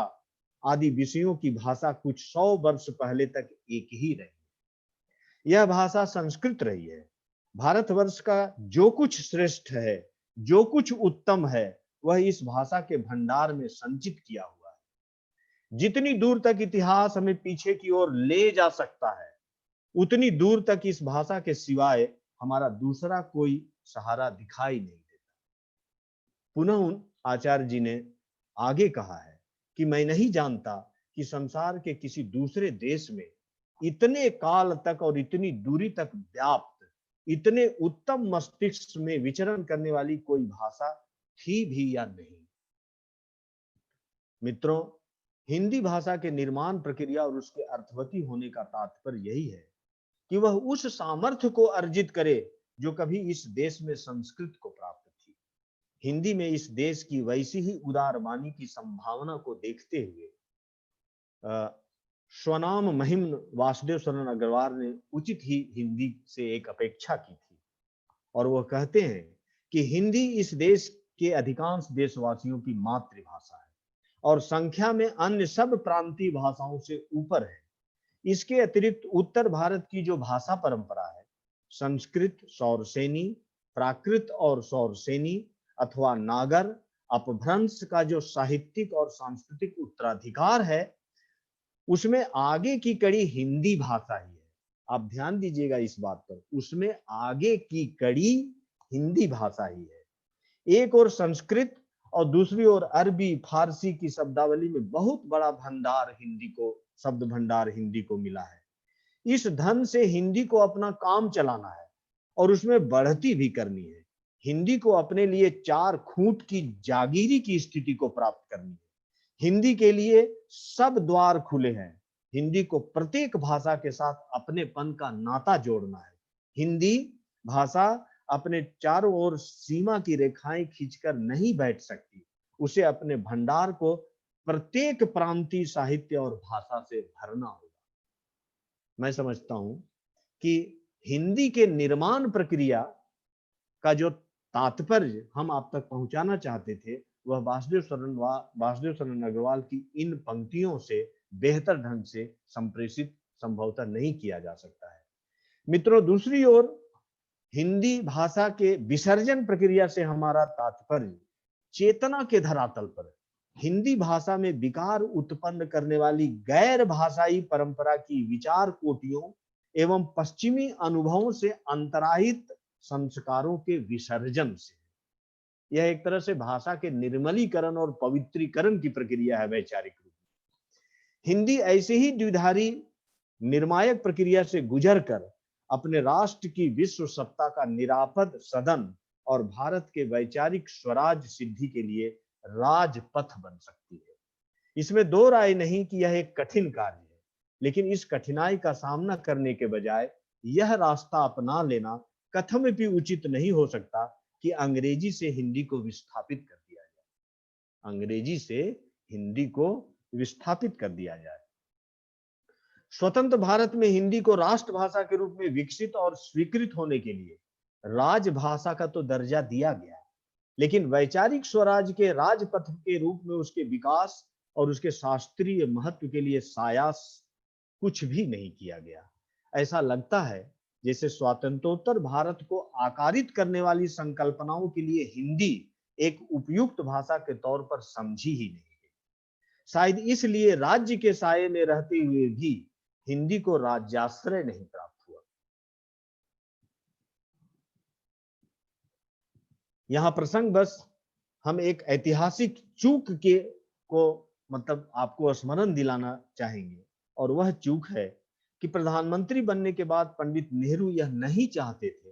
आदि विषयों की भाषा कुछ 100 वर्ष पहले तक एक ही रही। यह भाषा संस्कृत रही है। भारतवर्ष का जो कुछ श्रेष्ठ है, जो कुछ उत्तम है, वह इस भाषा के भंडार में संचित किया हुआ है। जितनी दूर तक इतिहास हमें पीछे की ओर ले जा सकता है, उतनी दूर तक इस भाषा के सिवाय हमारा दूसरा कोई सहारा दिखाई नहीं देता। पुनः आचार्य जी ने आगे कहा है कि मैं नहीं जानता कि संसार के किसी दूसरे देश में इतने काल तक और इतनी दूरी तक व्याप्त, इतने उत्तम मस्तिष्क में विचरण करने वाली कोई भाषा थी भी या नहीं। मित्रों, हिंदी भाषा के निर्माण प्रक्रिया और उसके अर्थवती होने का तात्पर्य यही है कि वह उस सामर्थ्य को अर्जित करे जो कभी इस देश में संस्कृत को प्राप्त थी। हिंदी में इस देश की वैसी ही उदारवाणी की संभावना को देखते हुए स्वनाम महिम वासुदेव शरण अग्रवाल ने उचित ही हिंदी से एक अपेक्षा की थी, और वह कहते हैं कि हिंदी इस देश के अधिकांश देशवासियों की मातृभाषा है और संख्या में अन्य सब प्रांतीय भाषाओं से ऊपर है। इसके अतिरिक्त उत्तर भारत की जो भाषा परंपरा है, संस्कृत, सौरसेनी, प्राकृत और सौरसेनी अथवा नागर अपभ्रंश का जो साहित्यिक और सांस्कृतिक उत्तराधिकार है, उसमें आगे की कड़ी हिंदी भाषा ही है। आप ध्यान दीजिएगा इस बात पर, उसमें आगे की कड़ी हिंदी भाषा ही है। एक और संस्कृत और दूसरी ओर अरबी फारसी की शब्दावली में बहुत बड़ा भंडार हिंदी को, शब्द भंडार हिंदी को मिला है। इस धन से हिंदी को अपना काम चलाना है और उसमें बढ़ती भी करनी है। हिंदी को अपने लिए 4 खूंट की जागीरी की स्थिति को प्राप्त करनी है। हिंदी के लिए सब द्वार खुले हैं। हिंदी को प्रत्येक भाषा के साथ अपनेपन का नाता जोड़ना है। हिंदी भाषा अपने चारों ओर सीमा की रेखाएं खींचकर नहीं बैठ सकती। उसे अपने भंडार को प्रत्येक प्रांतीय साहित्य और भाषा से भरना होगा। मैं समझता हूं कि हिंदी के निर्माण प्रक्रिया का जो तात्पर्य हम आप तक पहुंचाना चाहते थे, वह वासुदेव शरण अग्रवाल की इन पंक्तियों से बेहतर ढंग से संप्रेषित संभवतः नहीं किया जा सकता है। मित्रों, दूसरी ओर हिंदी भाषा के विसर्जन प्रक्रिया से हमारा तात्पर्य चेतना के धरातल पर हिंदी भाषा में विकार उत्पन्न करने वाली गैर भाषाई परंपरा की विचार कोटियों एवं पश्चिमी अनुभवों से अंतराहित संस्कारों के विसर्जन से। यह एक तरह से भाषा के निर्मलीकरण और पवित्रीकरण की प्रक्रिया है वैचारिक रूप में। हिंदी ऐसे ही द्विधारी निर्णायक प्रक्रिया से गुजरकर अपने राष्ट्र की विश्व सत्ता का निरापद सदन और भारत के वैचारिक स्वराज सिद्धि के लिए राजपथ बन सकती है। इसमें दो राय नहीं कि यह एक कठिन कार्य है, लेकिन इस कठिनाई का सामना करने के बजाय यह रास्ता अपना लेना कथमपि उचित नहीं हो सकता कि अंग्रेजी से हिंदी को विस्थापित कर दिया जाए। अंग्रेजी से हिंदी को विस्थापित कर दिया जाए। स्वतंत्र भारत में हिंदी को राष्ट्रभाषा के रूप में विकसित और स्वीकृत होने के लिए राजभाषा का तो दर्जा दिया गया, लेकिन वैचारिक स्वराज के राजपथ के रूप में उसके विकास और उसके शास्त्रीय महत्व के लिए सायास कुछ भी नहीं किया गया। ऐसा लगता है जैसे स्वातंत्रोत्तर भारत को आकारित करने वाली संकल्पनाओं के लिए हिंदी एक उपयुक्त भाषा के तौर पर समझी ही नहीं गई। शायद इसलिए राज्य के साये में रहते हुए भी हिंदी को राज्याश्रय नहीं प्राप्त हुआ। यहां प्रसंग बस हम एक ऐतिहासिक चूक को आपको स्मरण दिलाना चाहेंगे, और वह चूक है कि प्रधानमंत्री बनने के बाद पंडित नेहरू यह नहीं चाहते थे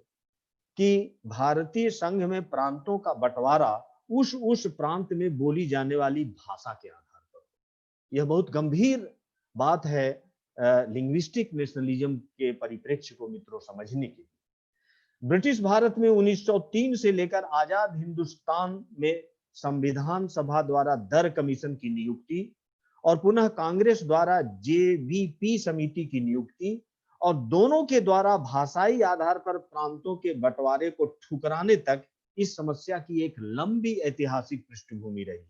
कि भारतीय संघ में प्रांतों का बंटवारा उस प्रांत में बोली जाने वाली भाषा के आधार पर। यह बहुत गंभीर बात है लिंग्विस्टिक नेशनलिज्म के परिप्रेक्ष्य को मित्रों समझने के लिए। ब्रिटिश भारत में 1903 से लेकर आजाद हिंदुस्तान में संविधान सभा द्वारा दर कमीशन की नियुक्ति और पुनः कांग्रेस द्वारा जेवीपी समिति की नियुक्ति और दोनों के द्वारा भाषाई आधार पर प्रांतों के बंटवारे को ठुकराने तक इस समस्या की एक लंबी ऐतिहासिक पृष्ठभूमि रही है।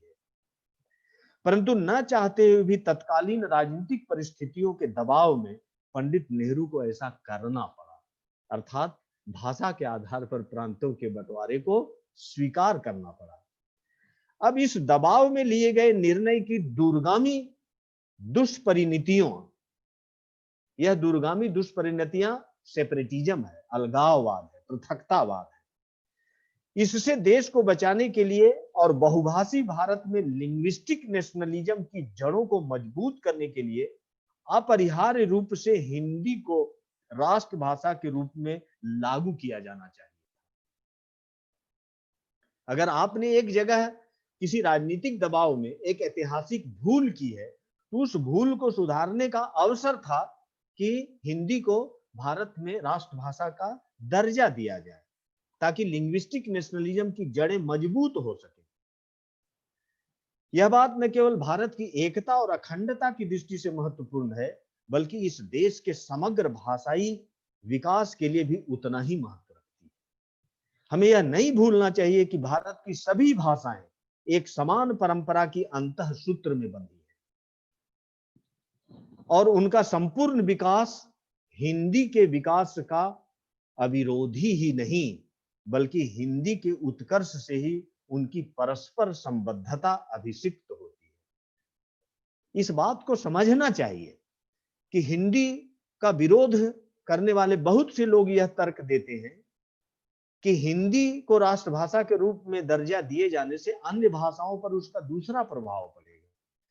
परंतु न चाहते हुए भी तत्कालीन राजनीतिक परिस्थितियों के दबाव में पंडित नेहरू को ऐसा करना पड़ा, अर्थात भाषा के आधार पर प्रांतों के बंटवारे को स्वीकार करना पड़ा। अब इस दबाव में लिए गए निर्णय की दूरगामी दुष्परिणतियों, यह दूरगामी दुष्परिणतियां सेपरेटिज्म है, अलगाववाद है, पृथकतावाद है। इससे देश को बचाने के लिए और बहुभाषी भारत में लिंग्विस्टिक नेशनलिज्म की जड़ों को मजबूत करने के लिए अपरिहार्य रूप से हिंदी को राष्ट्रभाषा के रूप में लागू किया जाना चाहिए। अगर आपने एक जगह किसी राजनीतिक दबाव में एक ऐतिहासिक भूल की है, तो उस भूल को सुधारने का अवसर था कि हिंदी को भारत में राष्ट्रभाषा का दर्जा दिया जाए, ताकि लिंग्विस्टिक नेशनलिज्म की जड़ें मजबूत हो सके। यह बात न केवल भारत की एकता और अखंडता की दृष्टि से महत्वपूर्ण है, बल्कि इस देश के समग्र भाषाई विकास के लिए भी उतना ही महत्व रखती है। हमें यह नहीं भूलना चाहिए कि भारत की सभी भाषाएं एक समान परंपरा की अंतःसूत्र में बंधी है और उनका संपूर्ण विकास हिंदी के विकास का अविरोधी ही नहीं, बल्कि हिंदी के उत्कर्ष से ही उनकी परस्पर संबद्धता अभिषिक्त होती है। इस बात को समझना चाहिए कि हिंदी का विरोध करने वाले बहुत से लोग यह तर्क देते हैं कि हिंदी को राष्ट्रभाषा के रूप में दर्जा दिए जाने से अन्य भाषाओं पर उसका दूसरा प्रभाव पड़ेगा,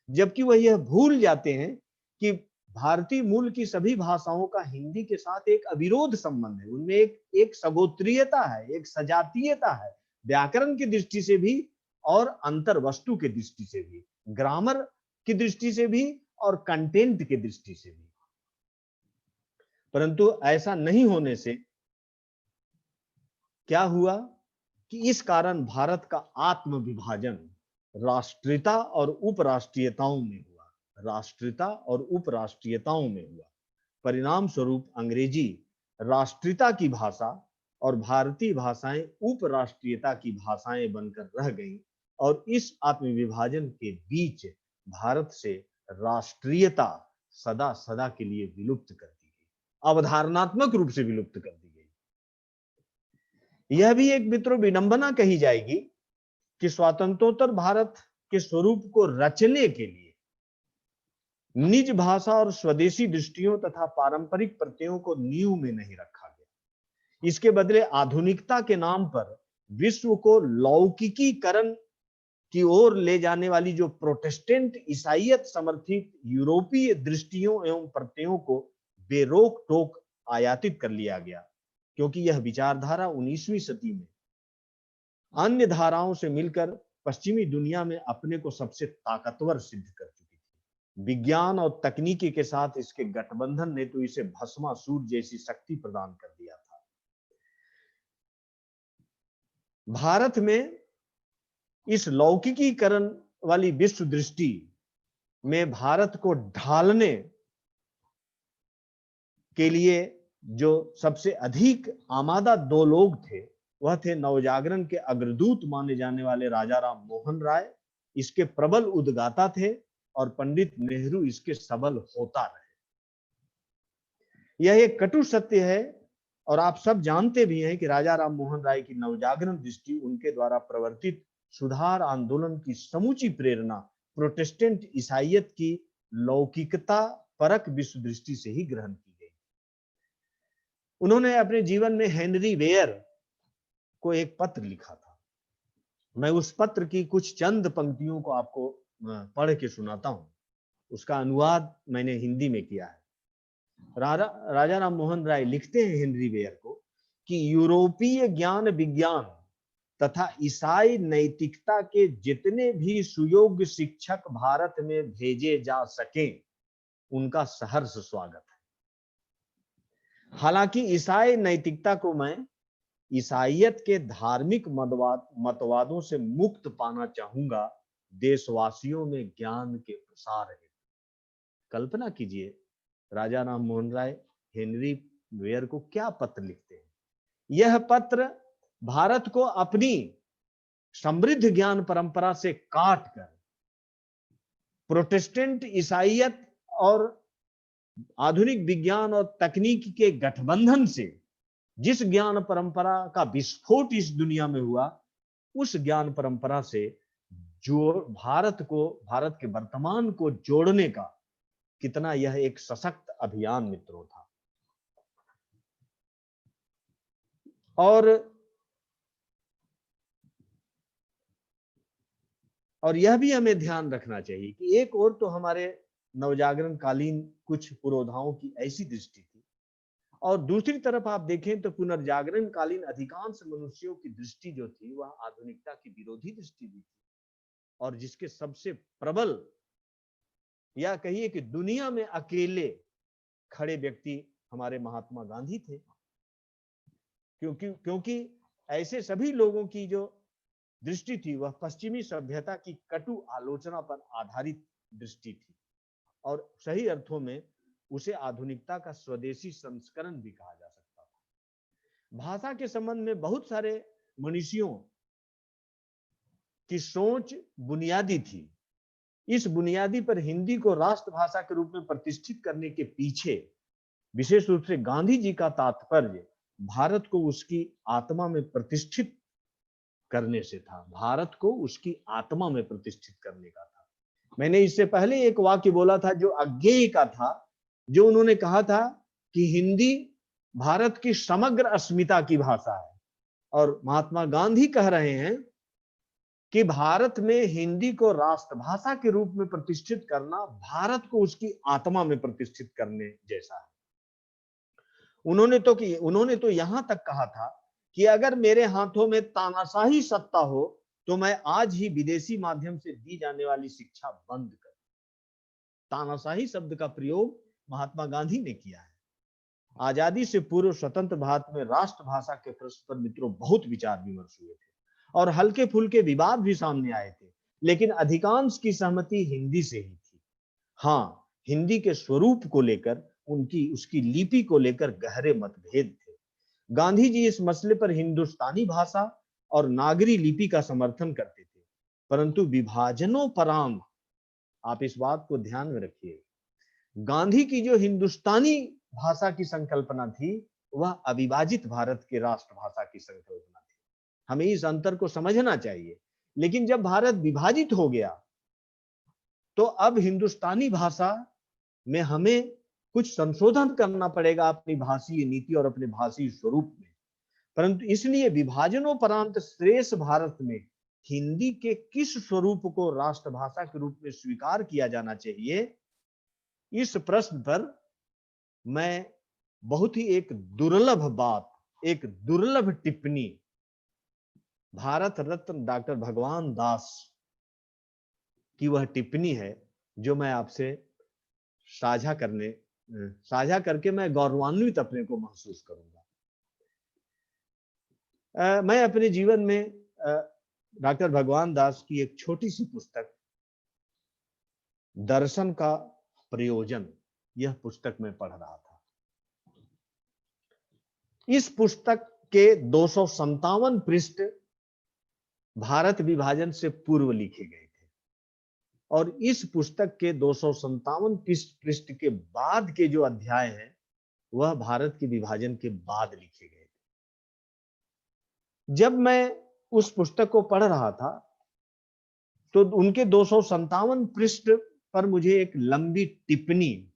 जबकि वह यह भूल जाते हैं कि भारतीय मूल की सभी भाषाओं का हिंदी के साथ एक अविरोध संबंध है। उनमें एक सगोत्रीयता है, एक सजातीयता है, व्याकरण की दृष्टि से भी और अंतर वस्तु की दृष्टि से भी, ग्रामर की दृष्टि से भी और कंटेंट की दृष्टि से भी। परंतु ऐसा नहीं होने से क्या हुआ कि इस कारण भारत का आत्म विभाजन राष्ट्रीयता और उपराष्ट्रीयताओं में हुआ, राष्ट्रीयता और उपराष्ट्रीयताओं में हुआ। परिणाम स्वरूप अंग्रेजी राष्ट्रीयता की भाषा और भारतीय भाषाएं उपराष्ट्रीयता की भाषाएं बनकर रह गईं और इस आत्म विभाजन के बीच भारत से राष्ट्रीयता सदा सदा के लिए विलुप्त कर दी गई, अवधारणात्मक रूप से विलुप्त कर दी गई। यह भी एक मित्रों विडंबना कही जाएगी कि स्वातंत्रोत्तर भारत के स्वरूप को रचने के लिए निज भाषा और स्वदेशी दृष्टियों तथा पारंपरिक प्रत्ययों को नींव में नहीं रखा गया। इसके बदले आधुनिकता के नाम पर विश्व को लौकिकीकरण की ओर ले जाने वाली जो प्रोटेस्टेंट ईसाईयत समर्थित यूरोपीय दृष्टियों एवं प्रत्ययों को बेरोक टोक आयातित कर लिया गया, क्योंकि यह विचारधारा 19वीं सदी में अन्य धाराओं से मिलकर पश्चिमी दुनिया में अपने को सबसे ताकतवर सिद्ध कर चुकी थी। विज्ञान और तकनीकी के साथ इसके गठबंधन ने तो इसे भस्मासुर जैसी शक्ति प्रदान कर दिया था। भारत में इस लौकिकीकरण वाली विश्व दृष्टि में भारत को ढालने के लिए जो सबसे अधिक आमादा दो लोग थे, वह थे नवजागरण के अग्रदूत माने जाने वाले राजा राम मोहन राय, इसके प्रबल उद्गाता थे, और पंडित नेहरू इसके सबल होता रहे। यह एक कटु सत्य है और आप सब जानते भी हैं कि राजा राम मोहन राय की नवजागरण दृष्टि, उनके द्वारा प्रवर्तित सुधार आंदोलन की समूची प्रेरणा प्रोटेस्टेंट ईसाईयत की लौकिकता परक विश्व दृष्टि से ही ग्रहण की गई। उन्होंने अपने जीवन में हेनरी वेयर को एक पत्र लिखा था। मैं उस पत्र की कुछ चंद पंक्तियों को आपको पढ़ के सुनाता हूं। उसका अनुवाद मैंने हिंदी में किया है। राजा राम मोहन राय लिखते हैं हेनरी वेयर को कि यूरोपीय ज्ञान विज्ञान तथा ईसाई नैतिकता के जितने भी सुयोग्य शिक्षक भारत में भेजे जा सके, उनका सहर्ष स्वागत है। हालांकि ईसाई नैतिकता को मैं ईसाईयत के धार्मिक मतवादों से मुक्त पाना चाहूंगा, देशवासियों में ज्ञान के प्रसार है। कल्पना कीजिए, राजा राम मोहन राय हेनरी वेयर को क्या पत्र लिखते हैं। यह पत्र भारत को अपनी समृद्ध ज्ञान परंपरा से काटकर प्रोटेस्टेंट ईसाईयत और आधुनिक विज्ञान और तकनीक के गठबंधन से जिस ज्ञान परंपरा का विस्फोट इस दुनिया में हुआ, उस ज्ञान परंपरा से जो भारत के वर्तमान को जोड़ने का कितना यह एक सशक्त अभियान मित्रों था। और यह भी हमें ध्यान रखना चाहिए कि एक और तो हमारे नवजागरण कालीन कुछ पुरोधाओं की ऐसी दृष्टि थी, और दूसरी तरफ आप देखें तो पुनर्जागरण कालीन अधिकांश मनुष्यों की दृष्टि जो थी वह आधुनिकता की विरोधी दृष्टि भी थी, और जिसके सबसे प्रबल या कहिए कि दुनिया में अकेले खड़े व्यक्ति हमारे महात्मा गांधी थे। क्योंकि ऐसे सभी लोगों की जो दृष्टि थी वह पश्चिमी सभ्यता की कटु आलोचना पर आधारित दृष्टि थी, और सही अर्थों में उसे आधुनिकता का स्वदेशी संस्करण भी कहा जा सकता था। भाषा के संबंध में बहुत सारे मनीषियों की सोच बुनियादी थी। इस बुनियादी पर हिंदी को राष्ट्रभाषा के रूप में प्रतिष्ठित करने के पीछे विशेष रूप से गांधी जी का तात्पर्य भारत को उसकी आत्मा में प्रतिष्ठित करने से था, भारत को उसकी आत्मा में प्रतिष्ठित करने का था। मैंने इससे पहले एक वाक्य बोला था जो अज्ञेय का था, जो उन्होंने कहा था कि हिंदी भारत की समग्र अस्मिता की भाषा है, और महात्मा गांधी कह रहे हैं कि भारत में हिंदी को राष्ट्रभाषा के रूप में प्रतिष्ठित करना भारत को उसकी आत्मा में प्रतिष्ठित करने जैसा है। उन्होंने तो यहां तक कहा था कि अगर मेरे हाथों में तानाशाही सत्ता हो तो मैं आज ही विदेशी माध्यम से दी जाने वाली शिक्षा बंद कर। तानाशाही शब्द का प्रयोग महात्मा गांधी ने किया है। आजादी से पूर्व स्वतंत्र भारत में राष्ट्रभाषा के प्रश्न पर मित्रों बहुत विचार विमर्श हुए थे और हल्के फुल्के विवाद भी सामने आए थे, लेकिन अधिकांश की सहमति हिंदी से ही थी। हाँ, हिंदी के स्वरूप को लेकर, उसकी लिपि को लेकर गहरे मतभेद थे। गांधी जी इस मसले पर हिंदुस्तानी भाषा और नागरी लिपि का समर्थन करते थे, परंतु विभाजनोपरांत, आप इस बात को ध्यान में रखिए, गांधी की जो हिंदुस्तानी भाषा की संकल्पना थी वह अविभाजित भारत के राष्ट्रभाषा की संकल्पना थी। हमें इस अंतर को समझना चाहिए। लेकिन जब भारत विभाजित हो गया तो अब हिंदुस्तानी भाषा में हमें कुछ संशोधन करना पड़ेगा अपनी भाषीय नीति और अपने भाषीय स्वरूप में। परंतु इसलिए विभाजनोपरांत शेष भारत में हिंदी के किस स्वरूप को राष्ट्रभाषा के रूप में स्वीकार किया जाना चाहिए, इस प्रश्न पर मैं बहुत ही एक दुर्लभ बात, एक दुर्लभ टिप्पणी भारत रत्न डॉक्टर भगवान दास की वह टिप्पणी है जो मैं आपसे साझा करके मैं गौरवान्वित अपने को महसूस करूंगा। मैं अपने जीवन में डॉक्टर भगवान दास की एक छोटी सी पुस्तक दर्शन का प्रयोजन, यह पुस्तक मैं पढ़ रहा था। इस पुस्तक के 257 पृष्ठ भारत विभाजन से पूर्व लिखे गए थे और इस पुस्तक के 257 पृष्ठ के बाद के जो अध्याय हैं वह भारत के विभाजन के बाद लिखे गए थे। जब मैं उस पुस्तक को पढ़ रहा था तो उनके 257 पृष्ठ पर मुझे एक लंबी टिप्पणी,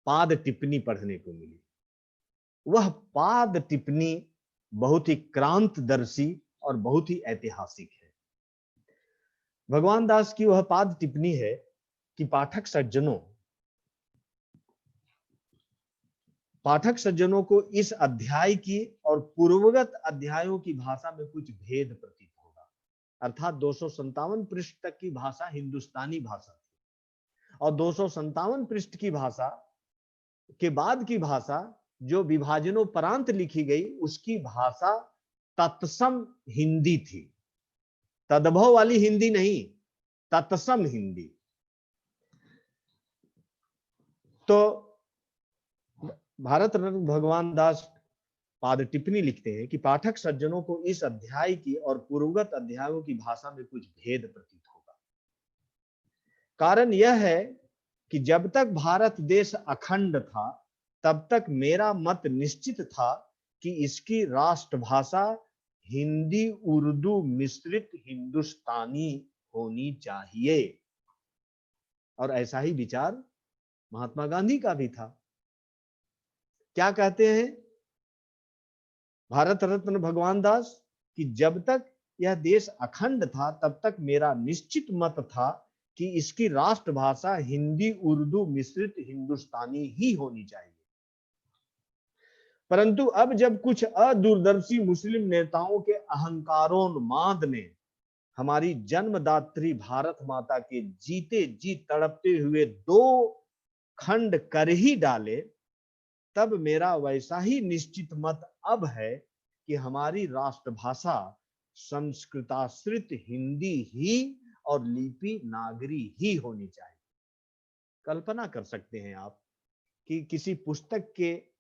पाद टिप्पणी पढ़ने को मिली। वह पाद टिप्पणी बहुत ही क्रांतदर्शी और बहुत ही ऐतिहासिक है। भगवान दास की वह पाद टिप्पणी है कि पाठक सज्जनों को इस अध्याय की और पूर्वगत अध्यायों की भाषा में कुछ भेद प्रतीत होगा। अर्थात 257 पृष्ठ तक की भाषा हिंदुस्तानी भाषा थी और 257 पृष्ठ की भाषा के बाद की भाषा जो विभाजनोपरांत लिखी गई उसकी भाषा तत्सम हिंदी थी। तद्भव वाली हिंदी नहीं, तत्सम हिंदी। तो भारत रत्न भगवान दास पाद टिप्पणी लिखते हैं कि पाठक सज्जनों को इस अध्याय की और पूर्वगत अध्यायों की भाषा में कुछ भेद प्रतीत होगा। कारण यह है कि जब तक भारत देश अखंड था तब तक मेरा मत निश्चित था कि इसकी राष्ट्रभाषा हिंदी उर्दू मिश्रित हिंदुस्तानी होनी चाहिए, और ऐसा ही विचार महात्मा गांधी का भी था। क्या कहते हैं भारत रत्न भगवान दास कि जब तक यह देश अखंड था तब तक मेरा निश्चित मत था कि इसकी राष्ट्रभाषा हिंदी उर्दू मिश्रित हिंदुस्तानी ही होनी चाहिए। परंतु अब जब कुछ अदूरदर्शी मुस्लिम नेताओं के अहंकारोन्माद ने हमारी जन्मदात्री भारत माता के जीते जी तड़पते हुए 2 खंड कर ही डाले, तब मेरा वैसा ही निश्चित मत अब है कि हमारी राष्ट्रभाषा संस्कृताश्रित हिंदी ही और लिपि नागरी ही होनी चाहिए। कल्पना कर सकते हैं आप कि किसी पुस्तक के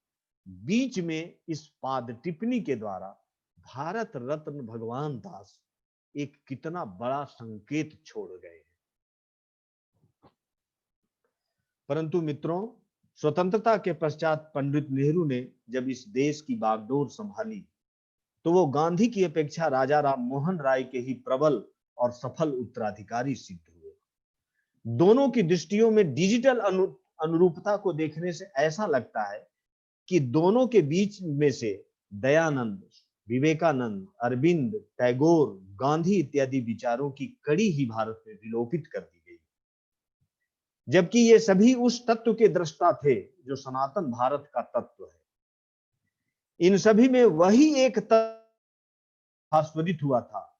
बीच में इस पाद टिप्पणी के द्वारा भारत रत्न भगवान दास एक कितना बड़ा संकेत छोड़ गए हैं। परंतु मित्रों, स्वतंत्रता के पश्चात पंडित नेहरू ने जब इस देश की बागडोर संभाली तो वो गांधी की अपेक्षा राजा राम मोहन राय के ही प्रबल और सफल उत्तराधिकारी सिद्ध हुए। दोनों की दृष्टियों में डिजिटल अनुरूपता को देखने से ऐसा लगता है कि दोनों के बीच में से दयानंद, विवेकानंद, अरविंद, टैगोर, गांधी इत्यादि विचारों की कड़ी ही भारत में विलोपित कर दी गई, जबकि ये सभी उस तत्व के दृष्टा थे जो सनातन भारत का तत्व है। इन सभी में वही एक तत्व आस्वादित हुआ था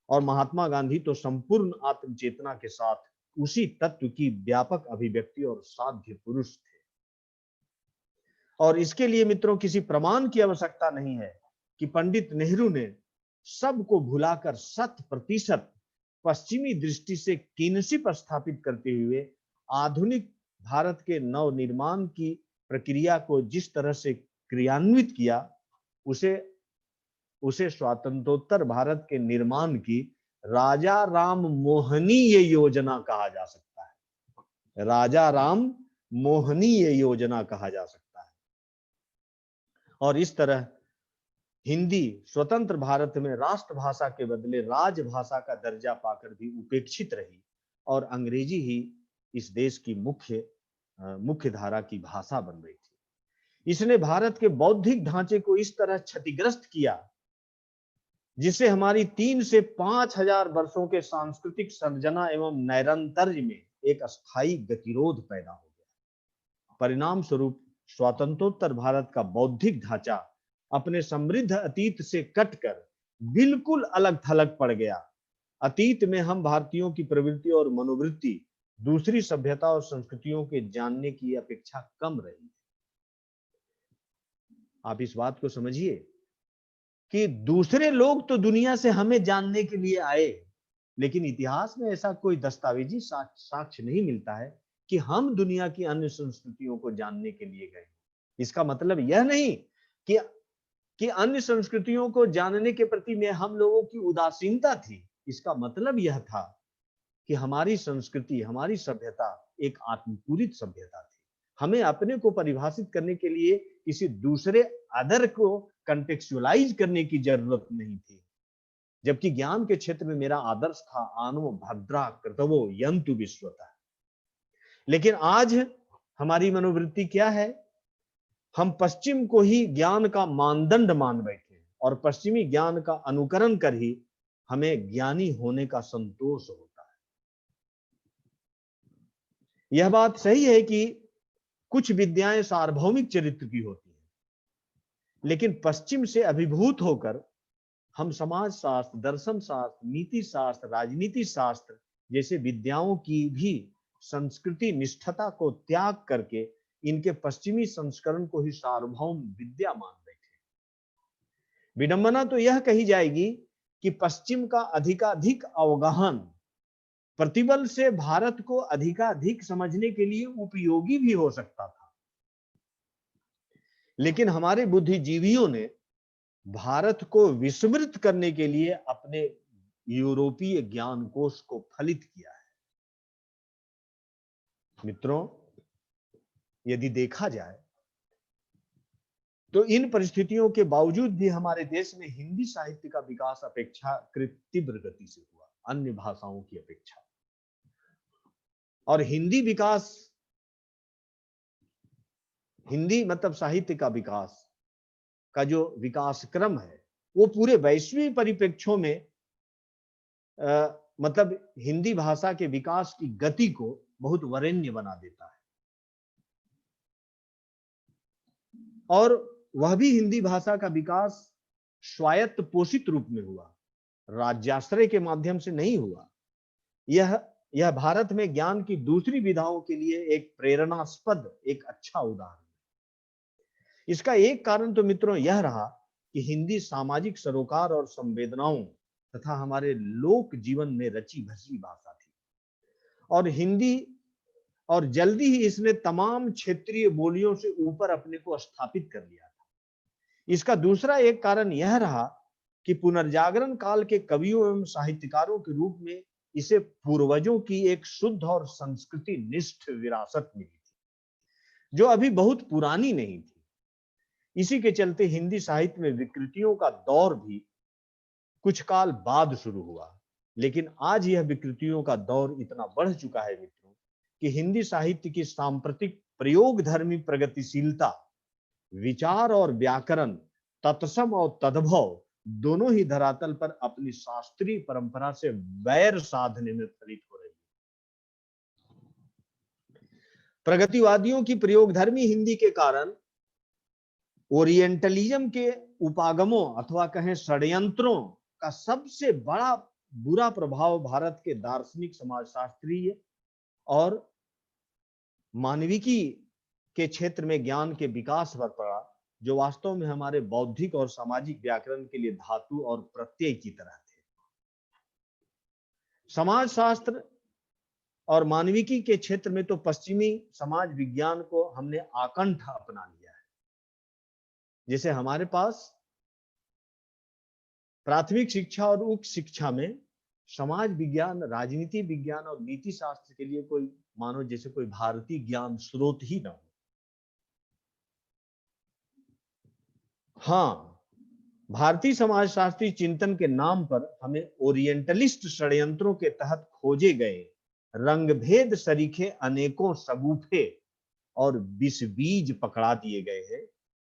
और महात्मा गांधी तो संपूर्ण आत्मचेतना के साथ उसी तत्व की व्यापक अभिव्यक्ति और साध्य पुरुष थे। और इसके लिए मित्रों किसी प्रमाण की आवश्यकता नहीं है कि पंडित नेहरू ने सबको भुलाकर 100% पश्चिमी दृष्टि से किनशिप स्थापित करते हुए आधुनिक भारत के नव निर्माण की प्रक्रिया को जिस तरह से क्रियान्वित किया, उसे स्वातंत्रोत्तर भारत के निर्माण की राजा राम मोहनीय योजना कहा जा सकता है। राजा राम मोहनीय योजना कहा जा सकता है। और इस तरह हिंदी स्वतंत्र भारत में राष्ट्रभाषा के बदले राजभाषा का दर्जा पाकर भी उपेक्षित रही और अंग्रेजी ही इस देश की मुख्य धारा की भाषा बन रही थी। इसने भारत के बौद्धिक ढांचे को इस तरह क्षतिग्रस्त किया जिससे हमारी 3 से 5 हजार वर्षों के सांस्कृतिक सर्जना एवं नैरंतर्य में एक अस्थायी गतिरोध पैदा हो गया। परिणाम स्वरूप स्वातंत्रोत्तर भारत का बौद्धिक ढांचा अपने समृद्ध अतीत से कटकर बिल्कुल अलग थलग पड़ गया। अतीत में हम भारतीयों की प्रवृत्ति और मनोवृत्ति दूसरी सभ्यता और संस्कृतियों के जानने की अपेक्षा कम रही। आप इस बात को समझिए कि दूसरे लोग तो दुनिया से हमें जानने के लिए आए, लेकिन इतिहास में ऐसा कोई दस्तावेजी साक्ष्य नहीं मिलता है कि हम दुनिया की अन्य संस्कृतियों को जानने के लिए गए। इसका मतलब यह नहीं कि अन्य संस्कृतियों को जानने के प्रति में हम लोगों की उदासीनता थी। इसका मतलब यह था कि हमारी संस्कृति, हमारी सभ्यता एक आत्मपूरित सभ्यता थी। हमें अपने को परिभाषित करने के लिए किसी दूसरे अदर को कंटेक्चुअलाइज करने की जरूरत नहीं थी। जबकि ज्ञान के क्षेत्र में मेरा आदर्श था आनो भद्रा कर्तवो यंतु विश्वता। लेकिन आज हमारी मनोवृत्ति क्या है? हम पश्चिम को ही ज्ञान का मानदंड मान बैठे हैं और पश्चिमी ज्ञान का अनुकरण कर ही हमें ज्ञानी होने का संतोष होता है। यह बात सही है कि कुछ विद्याएं सार्वभौमिक चरित्र की होती हैं, लेकिन पश्चिम से अभिभूत होकर हम समाज शास्त्र, दर्शन शास्त्र, नीति शास्त्र, राजनीति शास्त्र जैसे विद्याओं की भी संस्कृति निष्ठता को त्याग करके इनके पश्चिमी संस्करण को ही सार्वभौम विद्या मान बैठे। विडंबना तो यह कही जाएगी कि पश्चिम का अधिकाधिक अवगाहन प्रतिबल से भारत को अधिकाधिक समझने के लिए उपयोगी भी हो सकता था, लेकिन हमारे बुद्धिजीवियों ने भारत को विस्मृत करने के लिए अपने यूरोपीय ज्ञान कोश को फलित किया है। मित्रों, यदि देखा जाए तो इन परिस्थितियों के बावजूद भी हमारे देश में हिंदी साहित्य का विकास अपेक्षाकृत तीव्र गति से हुआ, अन्य भाषाओं की अपेक्षा। और हिंदी मतलब साहित्य का विकास का जो विकास क्रम है वो पूरे वैश्विक परिप्रेक्ष्यों में मतलब हिंदी भाषा के विकास की गति को बहुत वरेण्य बना देता है। और वह भी हिंदी भाषा का विकास स्वायत्त पोषित रूप में हुआ, राज्याश्रय के माध्यम से नहीं हुआ। यह भारत में ज्ञान की दूसरी विधाओं के लिए एक प्रेरणास्पद, एक अच्छा उदाहरण है। इसका एक कारण तो मित्रों यह रहा कि हिंदी सामाजिक सरोकार और संवेदनाओं तथा हमारे लोक जीवन में रची भसी भाषा थी और जल्दी ही इसने तमाम क्षेत्रीय बोलियों से ऊपर अपने को स्थापित कर लिया था। इसका दूसरा एक कारण यह रहा कि पुनर्जागरण काल के कवियों एवं साहित्यकारों के रूप में इसे पूर्वजों की एक शुद्ध और संस्कृति निष्ठ विरासत मिली थी, जो अभी बहुत पुरानी नहीं थी। इसी के चलते हिंदी साहित्य में विकृतियों का दौर भी कुछ काल बाद शुरू हुआ, लेकिन आज यह विकृतियों का दौर इतना बढ़ चुका है मित्रों कि हिंदी साहित्य की सांप्रतिक प्रयोगधर्मी प्रगतिशीलता, विचार और व्याकरण, तत्सम और तद्भव दोनों ही धरातल पर अपनी शास्त्रीय परंपरा से वैर साधने में फलित हो रही है। प्रगतिवादियों की प्रयोगधर्मी हिंदी के कारण ओरिएंटलिज्म के उपागमों अथवा कहें षड्यंत्रों का सबसे बड़ा बुरा प्रभाव भारत के दार्शनिक, समाजशास्त्रीय और मानविकी के क्षेत्र में ज्ञान के विकास पर पड़ा, जो वास्तव में हमारे बौद्धिक और सामाजिक व्याकरण के लिए धातु और प्रत्यय की तरह थे। समाजशास्त्र और मानविकी के क्षेत्र में तो पश्चिमी समाज विज्ञान को हमने आकंठ अपना लिया है। जैसे हमारे पास प्राथमिक शिक्षा और उच्च शिक्षा में समाज विज्ञान, राजनीति विज्ञान और नीति शास्त्र के लिए कोई मानो जैसे कोई भारतीय ज्ञान स्रोत ही न हो। हाँ, भारतीय समाजशास्त्री चिंतन के नाम पर हमें ओरिएंटलिस्ट षड्यंत्रों के तहत खोजे गए रंगभेद सरीखे अनेकों शगुफे और विष बीज पकड़ा दिए गए हैं,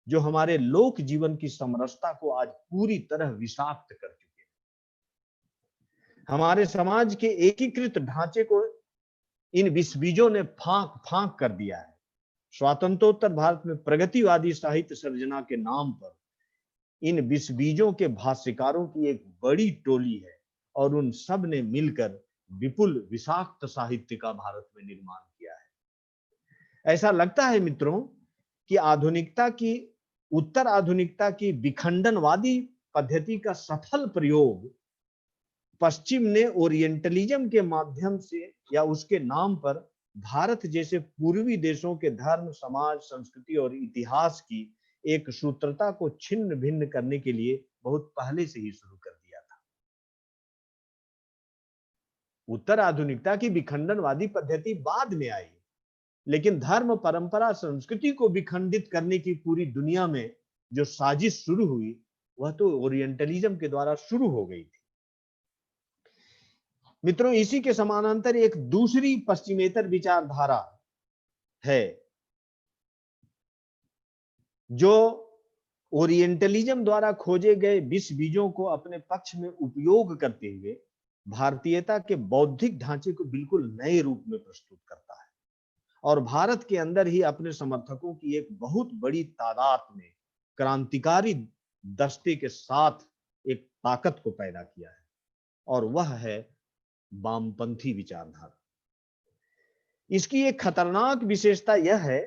जो हमारे लोक जीवन की समरसता को आज पूरी तरह विषाक्त कर चुके हैं। हमारे समाज के एकीकृत ढांचे को इन विष बीजों ने फांक फांक कर दिया है। स्वातंत्रोत्तर भारत में प्रगतिवादी साहित्य सर्जना के नाम पर इन विष बीजों के भाष्यकारों की एक बड़ी टोली है और उन सब ने मिलकर विपुल विषाक्त साहित्य का भारत में निर्माण किया है। ऐसा लगता है मित्रों कि आधुनिकता की, उत्तर आधुनिकता की विखंडनवादी पद्धति का सफल प्रयोग पश्चिम ने ओरिएंटलिज्म के माध्यम से या उसके नाम पर भारत जैसे पूर्वी देशों के धर्म, समाज, संस्कृति और इतिहास की एक सूत्रता को छिन्न भिन्न करने के लिए बहुत पहले से ही शुरू कर दिया था। उत्तर आधुनिकता की विखंडनवादी पद्धति बाद में आई, लेकिन धर्म, परंपरा, संस्कृति को विखंडित करने की पूरी दुनिया में जो साजिश शुरू हुई वह तो ओरिएंटलिज्म के द्वारा शुरू हो गई थी। मित्रों, इसी के समानांतर एक दूसरी पश्चिमेतर विचारधारा है जो ओरिएंटलिज्म द्वारा खोजे गए विष बीजों को अपने पक्ष में उपयोग करते हुए भारतीयता के बौद्धिक ढांचे को बिल्कुल नए रूप में प्रस्तुत करता है और भारत के अंदर ही अपने समर्थकों की एक बहुत बड़ी तादाद में क्रांतिकारी दस्ते के साथ एक ताकत को पैदा किया है, और वह है वामपंथी विचारधारा। इसकी एक खतरनाक विशेषता यह है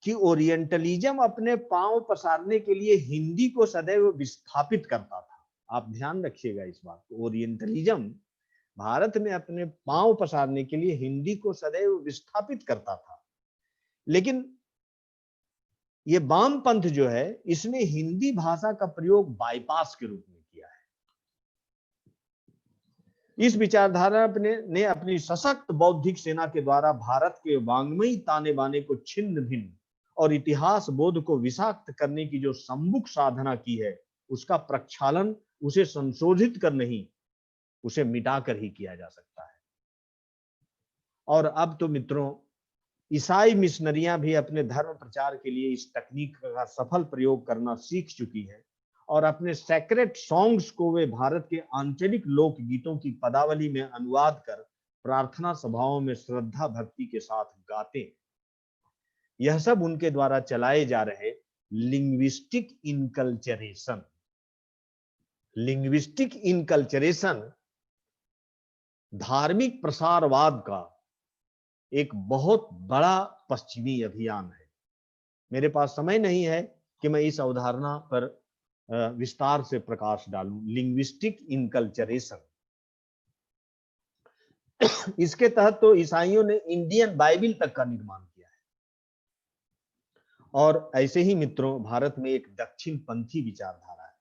कि ओरिएंटलिज्म अपने पांव पसारने के लिए हिंदी को सदैव विस्थापित करता था। आप ध्यान रखिएगा इस बात को। ओरिएंटलिज्म भारत में अपने पांव पसारने के लिए हिंदी को सदैव विस्थापित करता था, लेकिन ये वामपंथ जो है इसने हिंदी भाषा का प्रयोग बाईपास के रूप में किया है। इस विचारधारा ने अपनी सशक्त बौद्धिक सेना के द्वारा भारत के वांग्मयी ताने बाने को छिन्न भिन्न और इतिहास बोध को विषाक्त करने की जो सम्मुख साधना की है, उसका प्रक्षालन उसे संशोधित कर नहीं, उसे मिटाकर ही किया जा सकता है। और अब तो मित्रों, ईसाई मिशनरियां भी अपने धर्म प्रचार के लिए इस तकनीक का सफल प्रयोग करना सीख चुकी है और अपने सैक्रेड सॉन्ग्स को वे भारत के आंचलिक लोक गीतों की पदावली में अनुवाद कर प्रार्थना सभाओं में श्रद्धा भक्ति के साथ गाते हैं। यह सब उनके द्वारा चलाए जा रहे लिंग्विस्टिक इनकल्चरेशन धार्मिक प्रसारवाद का एक बहुत बड़ा पश्चिमी अभियान है। मेरे पास समय नहीं है कि मैं इस अवधारणा पर विस्तार से प्रकाश डालूं। लिंग्विस्टिक इनकल्चरेशन, इसके तहत तो ईसाइयों ने इंडियन बाइबिल तक का निर्माण किया है। और ऐसे ही मित्रों, भारत में एक दक्षिण पंथी विचारधारा है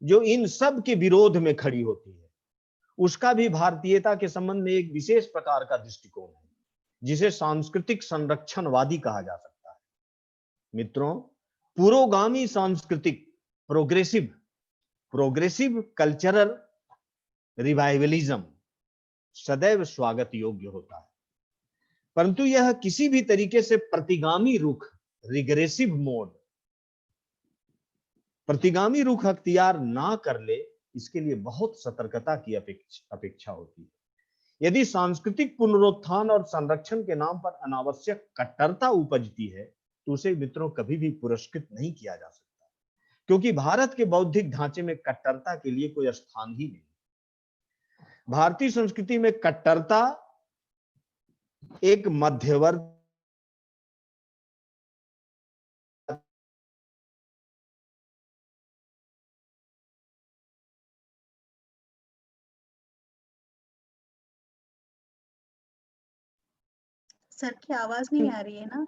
जो इन सब के विरोध में खड़ी होती है। उसका भी भारतीयता के संबंध में एक विशेष प्रकार का दृष्टिकोण है जिसे सांस्कृतिक संरक्षणवादी कहा जा सकता है। मित्रों, पुरोगामी सांस्कृतिक प्रोग्रेसिव कल्चरल रिवाइवलिज्म सदैव स्वागत योग्य होता है, परंतु यह किसी भी तरीके से प्रतिगामी रुख रिग्रेसिव मोड प्रतिगामी रुख अख्तियार ना कर ले, इसके लिए बहुत सतर्कता की अपेक्षा होती है। यदि सांस्कृतिक पुनरुत्थान और संरक्षण के नाम पर अनावश्यक कट्टरता उपजती है तो उसे मित्रों कभी भी पुरस्कृत नहीं किया जा सकता, क्योंकि भारत के बौद्धिक ढांचे में कट्टरता के लिए कोई स्थान ही नहीं। भारतीय संस्कृति में कट्टरता एक मध्यवर्ग सर की आवाज नहीं आ रही है ना।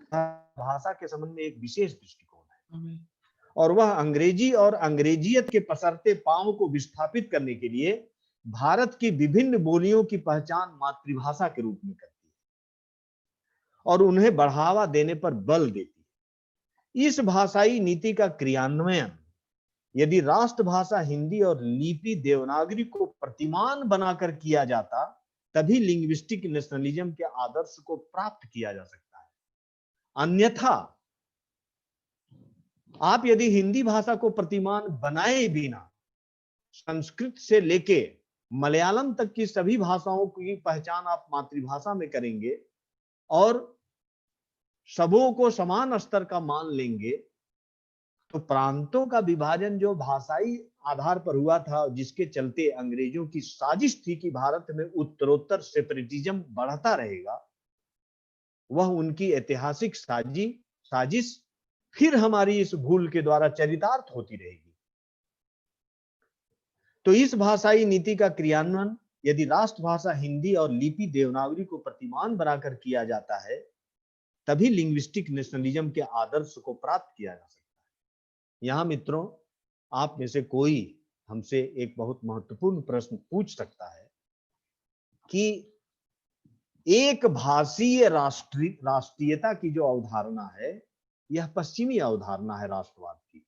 भाषा के संबंध में एक विशेष दृष्टिकोण है, और वह अंग्रेजी और अंग्रेजियत के पसरते पांव को विस्थापित करने के लिए भारत की विभिन्न बोलियों की पहचान मातृभाषा के रूप में करती है और उन्हें बढ़ावा देने पर बल देती है। इस भाषाई नीति का क्रियान्वयन यदि राष्ट्रभाषा हिंदी और लिपि देवनागरी को प्रतिमान बनाकर किया जाता, तभी लिंग्विस्टिक नेशनलिज्म के आदर्श को प्राप्त किया जा सकता है। अन्यथा आप यदि हिंदी भाषा को प्रतिमान बनाए बिना संस्कृत से लेके मलयालम तक की सभी भाषाओं की पहचान आप मातृभाषा में करेंगे और सबों को समान स्तर का मान लेंगे, तो प्रांतों का विभाजन जो भाषाई आधार पर हुआ था, जिसके चलते अंग्रेजों की साजिश थी कि भारत में उत्तरोत्तर सेपरेटिज्म बढ़ता रहेगा, वह उनकी ऐतिहासिक साजिश फिर हमारी इस भूल के द्वारा चरितार्थ होती रहेगी। तो इस भाषाई नीति का क्रियान्वयन यदि राष्ट्रभाषा हिंदी और लिपि देवनागरी को प्रतिमान बनाकर किया जाता है, तभी लिंग्विस्टिक नेशनलिज्म के आदर्श को प्राप्त किया जा सकता है। यहाँ मित्रों, आप में से कोई हमसे एक बहुत महत्वपूर्ण प्रश्न पूछ सकता है कि एक भाषीय राष्ट्रीयता की जो अवधारणा है, यह पश्चिमी अवधारणा है राष्ट्रवाद की,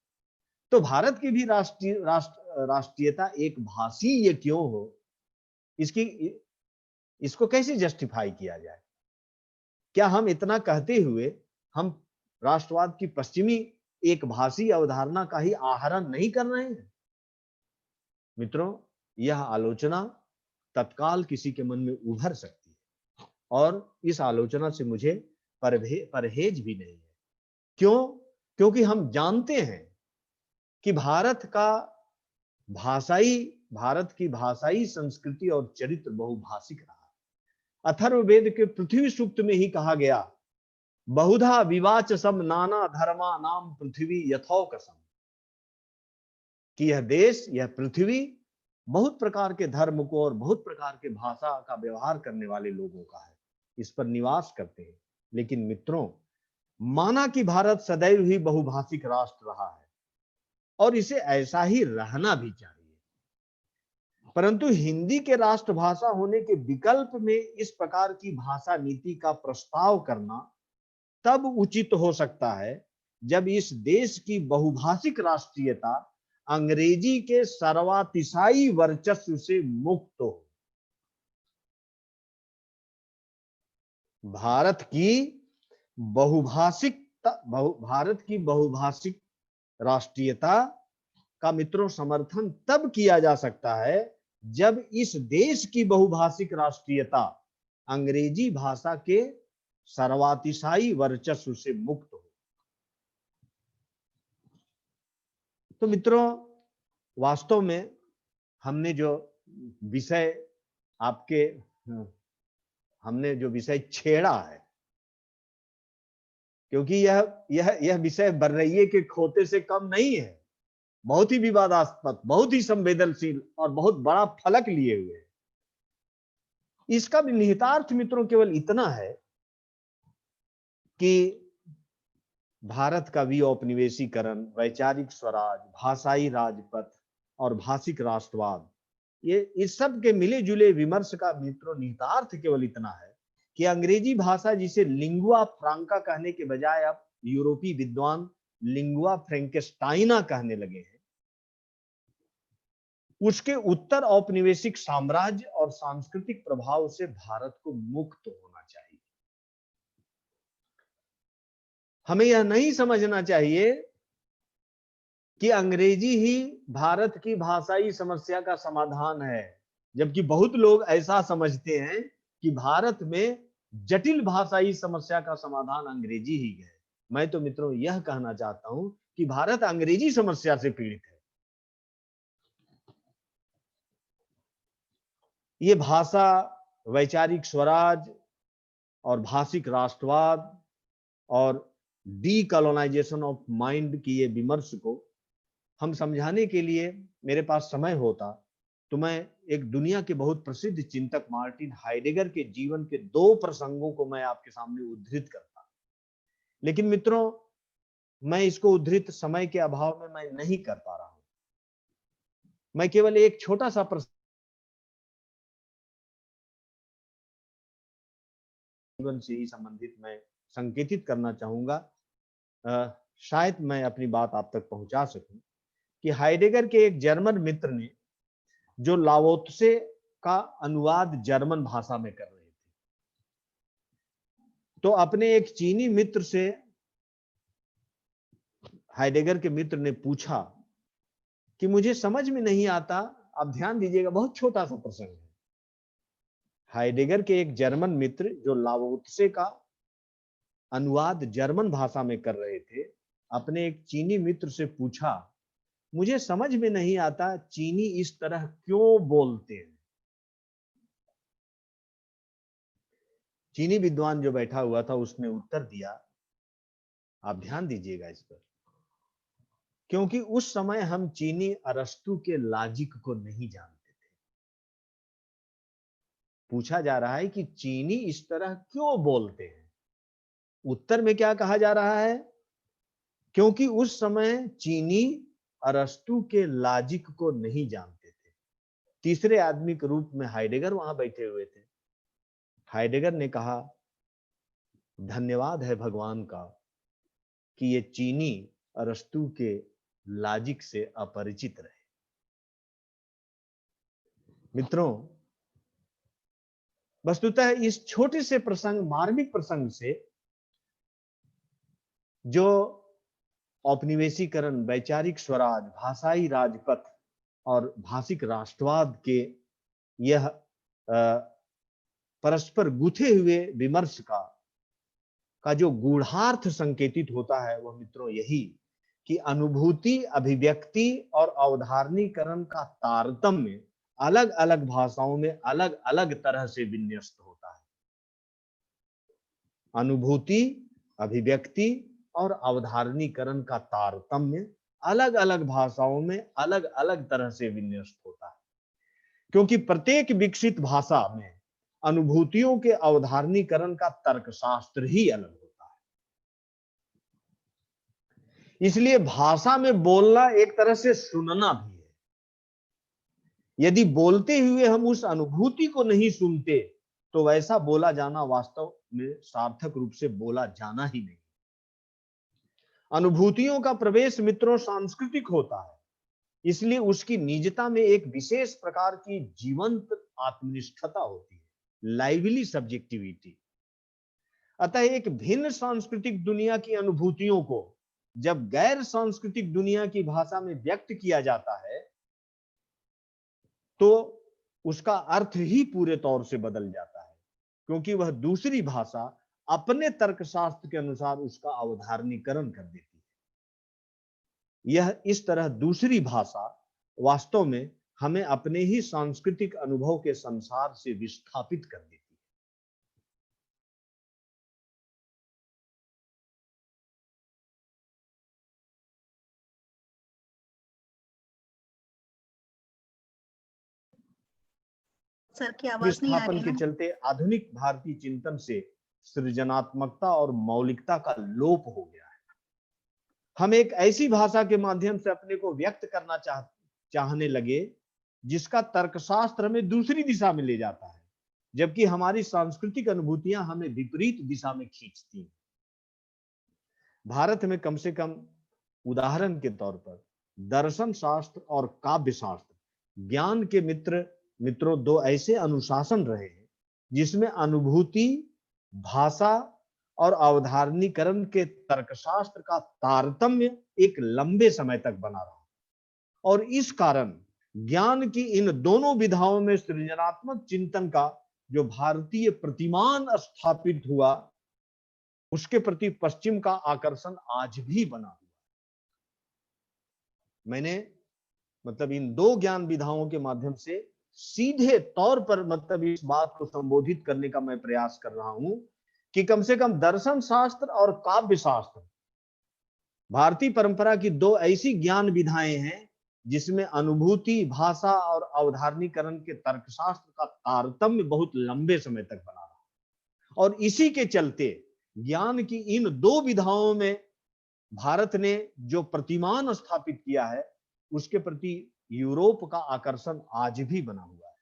तो भारत की भी राष्ट्रीयता एक भाषीय क्यों हो, इसको कैसे जस्टिफाई किया जाए? क्या हम इतना कहते हुए हम राष्ट्रवाद की पश्चिमी एक भाषीय अवधारणा का ही आहरण नहीं कर रहे हैं? मित्रों, यह आलोचना तत्काल किसी के मन में उभर सकती है और इस आलोचना से मुझे परहेज भी नहीं है। क्यों? क्योंकि हम जानते हैं कि भारत की भाषाई संस्कृति और चरित्र बहुभाषिक रहा। अथर्ववेद के पृथ्वी सूक्त में ही कहा गया, बहुधा विवाचसम नाना धर्मा नाम पृथ्वी यथौकसम, कि यह देश, यह पृथ्वी बहुत प्रकार के धर्म को और बहुत प्रकार के भाषा का व्यवहार करने वाले लोगों का है, इस पर निवास करते हैं। लेकिन मित्रों, माना कि भारत सदैव ही बहुभाषिक राष्ट्र रहा है और इसे ऐसा ही रहना भी चाहिए, परंतु हिंदी के राष्ट्रभाषा होने के विकल्प में इस प्रकार की भाषा नीति का प्रस्ताव करना तब उचित हो सकता है जब इस देश की बहुभाषिक राष्ट्रीयता अंग्रेजी के सर्वातिशायी वर्चस्व से मुक्त हो। भारत की बहुभाषिक राष्ट्रीयता का मित्रों समर्थन तब किया जा सकता है जब इस देश की बहुभाषिक राष्ट्रीयता अंग्रेजी भाषा के सर्वातिशायी वर्चस्व से मुक्त हो। तो मित्रों, वास्तव में हमने जो विषय छेड़ा है, क्योंकि यह विषय बर्रइये के खोते से कम नहीं है, बहुत ही विवादास्पद, बहुत ही संवेदनशील और बहुत बड़ा फलक लिए हुए है। इसका भी निहितार्थ मित्रों केवल इतना है कि भारत का विऔपनिवेशीकरण, वैचारिक स्वराज, भाषाई राजपथ और भाषिक राष्ट्रवाद, ये इस सब के मिले जुले विमर्श का मित्रों निहितार्थ केवल इतना है कि अंग्रेजी भाषा, जिसे लिंगुआ फ्रांका कहने के बजाय अब यूरोपीय विद्वान लिंगुआ फ्रैंकेस्टाइना कहने लगे हैं, उसके उत्तर औपनिवेशिक साम्राज्य और सांस्कृतिक प्रभाव से भारत को मुक्त होना चाहिए। हमें यह नहीं समझना चाहिए कि अंग्रेजी ही भारत की भाषाई समस्या का समाधान है, जबकि बहुत लोग ऐसा समझते हैं कि भारत में जटिल भाषाई समस्या का समाधान अंग्रेजी ही है। मैं तो मित्रों यह कहना चाहता हूं कि भारत अंग्रेजी समस्या से पीड़ित है। ये भाषा, वैचारिक स्वराज और भाषिक राष्ट्रवाद और डीकॉलोनाइजेशन ऑफ माइंड की ये विमर्श को हम समझाने के लिए मेरे पास समय होता तो मैं एक दुनिया के बहुत प्रसिद्ध चिंतक मार्टिन हाइडेगर के जीवन के 2 प्रसंगों को मैं आपके सामने उद्धृत करता। लेकिन मित्रों, मैं इसको उद्धृत समय के अभाव में मैं नहीं कर पा रहा हूं। मैं केवल एक छोटा सा प्रसंग जीवन से ही संबंधित मैं संकेतित करना चाहूंगा। शायद मैं अपनी बात आप तक पहुंचा सकूं कि हाइडेगर के एक जर्मन मित्र ने, जो लाओत्से का अनुवाद जर्मन भाषा में कर रहे थे, तो अपने एक चीनी मित्र से हाइडेगर के मित्र ने पूछा कि मुझे समझ में नहीं आता। आप ध्यान दीजिएगा, बहुत छोटा सा प्रसंग है। हाइडेगर के एक जर्मन मित्र जो लाओत्से का अनुवाद जर्मन भाषा में कर रहे थे, अपने एक चीनी मित्र से पूछा, मुझे समझ में नहीं आता चीनी इस तरह क्यों बोलते हैं। चीनी विद्वान जो बैठा हुआ था उसने उत्तर दिया, आप ध्यान दीजिएगा इस पर, क्योंकि उस समय हम चीनी अरस्तु के लॉजिक को नहीं जानते थे। पूछा जा रहा है कि चीनी इस तरह क्यों बोलते हैं। उत्तर में क्या कहा जा रहा है? क्योंकि उस समय चीनी अरस्तु के लॉजिक को नहीं जानते थे। तीसरे आदमी के रूप में हाइडेगर वहां बैठे हुए थे। हाइडेगर ने कहा, धन्यवाद है भगवान का कि ये चीनी अरस्तु के लॉजिक से अपरिचित रहे। मित्रों, वस्तुतः इस छोटे से प्रसंग, मार्मिक प्रसंग से, जो औपनिवेशीकरण, वैचारिक स्वराज, भाषाई राजपथ और भाषिक राष्ट्रवाद के यह परस्पर गुथे हुए विमर्श का जो गूढ़ार्थ संकेतित होता है, वह मित्रों यही कि अनुभूति, अभिव्यक्ति और अवधारणीकरण का तारतम्य अलग अलग भाषाओं में अलग अलग तरह से विन्यस्त होता है। अनुभूति, अभिव्यक्ति और अवधारणीकरण का तारतम्य अलग अलग भाषाओं में अलग अलग तरह से विन्यस्त होता है, क्योंकि प्रत्येक विकसित भाषा में अनुभूतियों के अवधारणीकरण का तर्कशास्त्र ही अलग होता है। इसलिए भाषा में बोलना एक तरह से सुनना भी है। यदि बोलते हुए हम उस अनुभूति को नहीं सुनते तो वैसा बोला जाना वास्तव में सार्थक रूप से बोला जाना ही नहीं। अनुभूतियों का प्रवेश मित्रों सांस्कृतिक होता है, इसलिए उसकी निजता में एक विशेष प्रकार की जीवंत आत्मनिष्ठता होती है, लाइवली सब्जेक्टिविटी। अतः एक भिन्न सांस्कृतिक दुनिया की अनुभूतियों को जब गैर सांस्कृतिक दुनिया की भाषा में व्यक्त किया जाता है तो उसका अर्थ ही पूरे तौर से बदल जाता है, क्योंकि वह दूसरी भाषा अपने तर्कशास्त्र के अनुसार उसका अवधारणीकरण कर देती है। यह इस तरह दूसरी भाषा वास्तव में हमें अपने ही सांस्कृतिक अनुभव के संसार से विस्थापित कर देती है। सर की आवाज नहीं आ रही विस्थापन के चलते आधुनिक भारतीय चिंतन से सृजनात्मकता और मौलिकता का लोप हो गया है। हम एक ऐसी भाषा के माध्यम से अपने को व्यक्त करना चाहने लगे जिसका तर्कशास्त्र हमें दूसरी दिशा में ले जाता है, जबकि हमारी सांस्कृतिक अनुभूतियां हमें विपरीत दिशा में खींचती हैं। भारत में कम से कम उदाहरण के तौर पर दर्शन शास्त्र और काव्य शास्त्र ज्ञान के मित्रों दो ऐसे अनुशासन रहे हैं जिसमें अनुभूति, भाषा और अवधारणीकरण के तर्कशास्त्र का तारतम्य एक लंबे समय तक बना रहा, और इस कारण ज्ञान की इन दोनों विधाओं में सृजनात्मक चिंतन का जो भारतीय प्रतिमान स्थापित हुआ, उसके प्रति पश्चिम का आकर्षण आज भी बना हुआ। मैंने मतलब इन दो ज्ञान विधाओं के माध्यम से सीधे तौर पर मतलब इस बात को संबोधित करने का मैं प्रयास कर रहा हूं कि कम से कम दर्शन शास्त्र और काव्य शास्त्र भारतीय परंपरा की दो ऐसी ज्ञान विधाएं हैं जिसमें अनुभूति, भाषा और अवधारणीकरण के तर्कशास्त्र का तारतम्य बहुत लंबे समय तक बना रहा, और इसी के चलते ज्ञान की इन दो विधाओं में भारत ने जो प्रतिमान स्थापित किया है उसके प्रति यूरोप का आकर्षण आज भी बना हुआ है।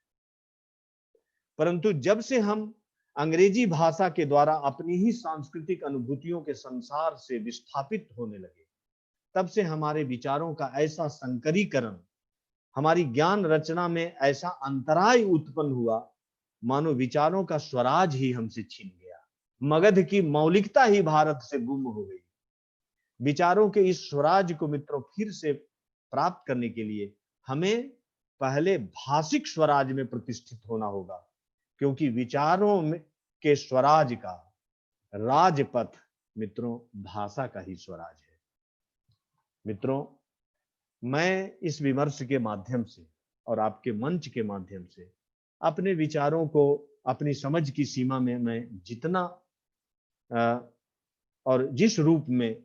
परंतु जब से हम अंग्रेजी भाषा के द्वारा अपनी ही सांस्कृतिक अनुभूतियों के संसार से विस्थापित होने लगे, तब से हमारे विचारों का ऐसा संकरीकरण, हमारी ज्ञान रचना में ऐसा अंतराय उत्पन्न हुआ, मानो विचारों का स्वराज ही हमसे छिन गया, मगध की मौलिकता ही भारत से गुम हो गई। विचारों के इस स्वराज को मित्रों फिर से प्राप्त करने के लिए हमें पहले भाषिक स्वराज में प्रतिष्ठित होना होगा, क्योंकि विचारों में के स्वराज का राजपथ मित्रों भाषा का ही स्वराज है। मित्रों, मैं इस विमर्श के माध्यम से और आपके मंच के माध्यम से अपने विचारों को अपनी समझ की सीमा में मैं जितना और जिस रूप में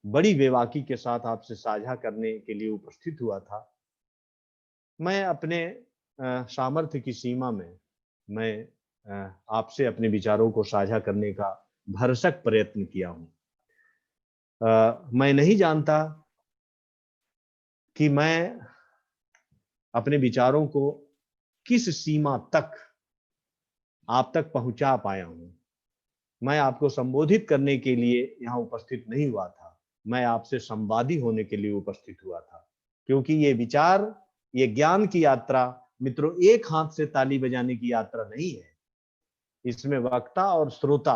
बड़ी बेबाकी के साथ आपसे साझा करने के लिए उपस्थित हुआ था, मैं अपने सामर्थ्य की सीमा में मैं आपसे अपने विचारों को साझा करने का भरसक प्रयत्न किया हूं। मैं नहीं जानता कि मैं अपने विचारों को किस सीमा तक आप तक पहुंचा पाया हूं। मैं आपको संबोधित करने के लिए यहां उपस्थित नहीं हुआ था, मैं आपसे संवादी होने के लिए उपस्थित हुआ था, क्योंकि ये विचार, ये ज्ञान की यात्रा मित्रों एक हाथ से ताली बजाने की यात्रा नहीं है। इसमें वक्ता और श्रोता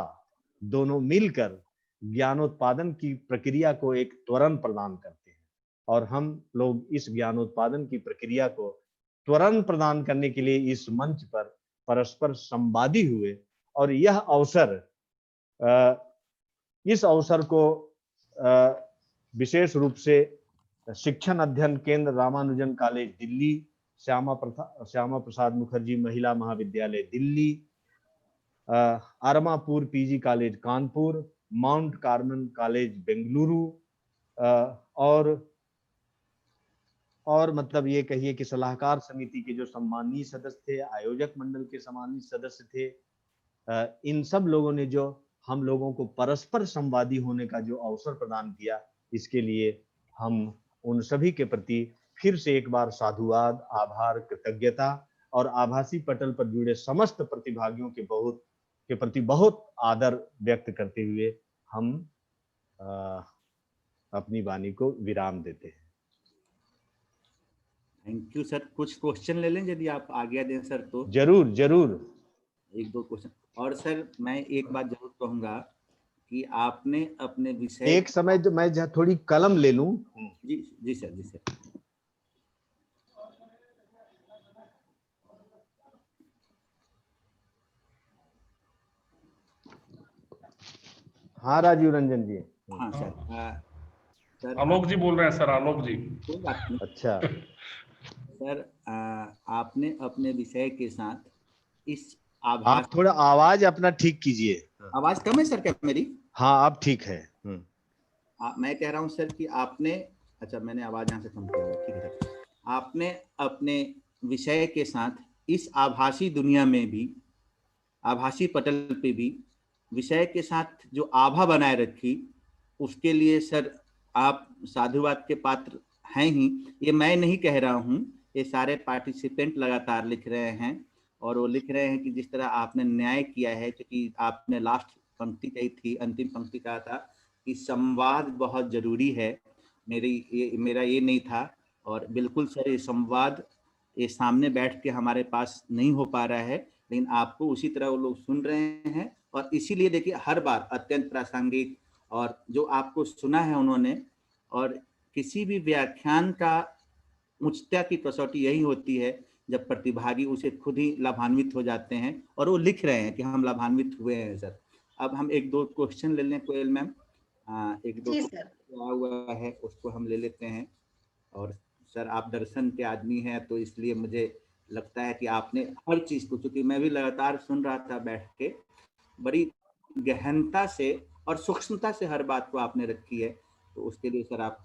दोनों मिलकर ज्ञानोत्पादन की प्रक्रिया को एक त्वरण प्रदान करते हैं, और हम लोग इस ज्ञानोत्पादन की प्रक्रिया को त्वरण प्रदान करने के लिए इस मंच पर परस्पर संवादी हुए, और यह अवसर इस अवसर को विशेष रूप से शिक्षण अध्ययन केंद्र रामानुजन कॉलेज दिल्ली, श्यामा प्रसाद मुखर्जी महिला महाविद्यालय Delhi, Armapur PG college Kanpur, Mount Carmel college Bengaluru, और मतलब ये कहिए कि सलाहकार समिति के जो सम्मानीय सदस्य थे, आयोजक मंडल के सम्मानीय सदस्य थे, इन सब लोगों ने जो हम लोगों को परस्पर संवादी होने का जो अवसर प्रदान किया, इसके लिए हम उन सभी के प्रति फिर से एक बार साधुवाद, आभार, कृतज्ञता और आभासी पटल पर जुड़े समस्त प्रतिभागियों के प्रति बहुत आदर व्यक्त करते हुए हम अपनी वाणी को विराम देते हैं। Thank you sir. कुछ क्वेश्चन ले लें यदि आप आज्ञा दें सर तो। जरूर जरूर, एक दो क्वेश्चन। और सर मैं एक बात जरूर कहूंगा कि आपने अपने विषय, एक समय तो मैं थोड़ी कलम ले लूं। जी जी सर, जी सर। हाँ राजीव रंजन जी। हाँ सर। आलोक जी बोल रहे हैं सर, आलोक जी। कोई बात नहीं। अच्छा सर, आपने अपने विषय के साथ इस आप थोड़ा आवाज अपना ठीक कीजिए। आवाज कम है सर क्या मेरी? हाँ अब ठीक है। मैं कह रहा हूं सर कि आपने, अच्छा मैंने आवाज यहाँ से कम किया, ठीक है सर। आपने अपने विषय के साथ इस आभासी दुनिया में भी, आभासी पटल पे भी विषय के साथ जो आभा बनाए रखी, उसके लिए सर आप साधुवाद के पात्र हैं ही। ये मैं नहीं कह रहा हूं, ये सारे पार्टिसिपेंट लगातार लिख रहे हैं, और वो लिख रहे हैं कि जिस तरह आपने न्याय किया है, क्योंकि आपने लास्ट पंक्ति कही थी, अंतिम पंक्ति कहा था कि संवाद बहुत जरूरी है, मेरा ये नहीं था। और बिल्कुल सर ये संवाद ये सामने बैठ के हमारे पास नहीं हो पा रहा है, लेकिन आपको उसी तरह वो लोग सुन रहे हैं। और इसीलिए देखिए हर बार अत्यंत प्रासंगिक, और जो आपको सुना है उन्होंने, और किसी भी व्याख्यान का उच्चता की कसौटी यही होती है जब प्रतिभागी उसे खुद ही लाभान्वित हो जाते हैं और वो लिख रहे हैं कि हम लाभान्वित हुए हैं सर। अब हम एक दो क्वेश्चन ले लें कोयल मैम, एक दो जी सर। आया हुआ है उसको हम ले लेते हैं। और सर आप दर्शन के आदमी हैं तो इसलिए मुझे लगता है कि आपने हर चीज को, चूंकि मैं भी लगातार सुन रहा था बैठ के, बड़ी गहनता से और सूक्ष्मता से हर बात को आपने रखी है। तो उसके लिए सर आप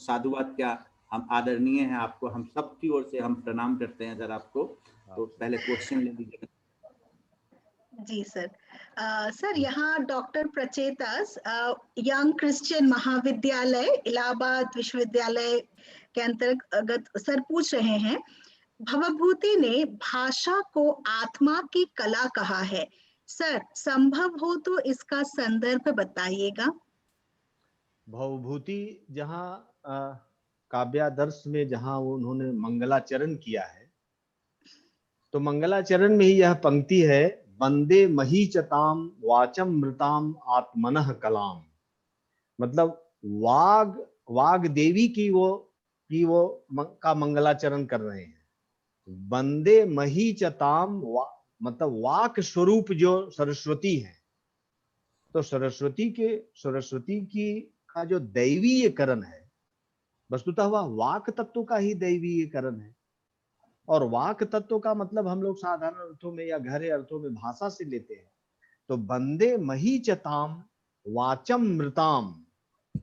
साधुवाद, क्या हम आदरणीय हैं आपको, हम सबकी ओर से हम प्रणाम करते हैं सर आपको। तो पहले क्वेश्चन ले लीजिए। जी सर। सर यहाँ डॉक्टर प्रचेतास यंग क्रिश्चियन महाविद्यालय इलाहाबाद विश्वविद्यालय के अंतर्गत सर पूछ रहे हैं, भवभूति ने भाषा को आत्मा की कला कहा है, सर संभव हो तो इसका संदर्भ बताइएगा। भवभूति जहाँ काव्यादर्श में जहाँ उन्होंने मंगलाचरण किया है, तो मंगलाचरण में ही यह पंक्ति है, वंदे महीचताम वाचम मृताम आत्मनः कलाम। मतलब वाग देवी की वो का मंगलाचरण कर रहे हैं। वंदे महीचताम मतलब वाक स्वरूप जो सरस्वती है, तो सरस्वती की का जो दैवीयकरण है, वस्तुतः वह वाक तत्व का ही दैवीयकरण है। और वाक तत्व का मतलब हम लोग साधारण अर्थों में या गहरे अर्थों में भाषा से लेते हैं। तो वंदे महीचताम वाचम मृताम,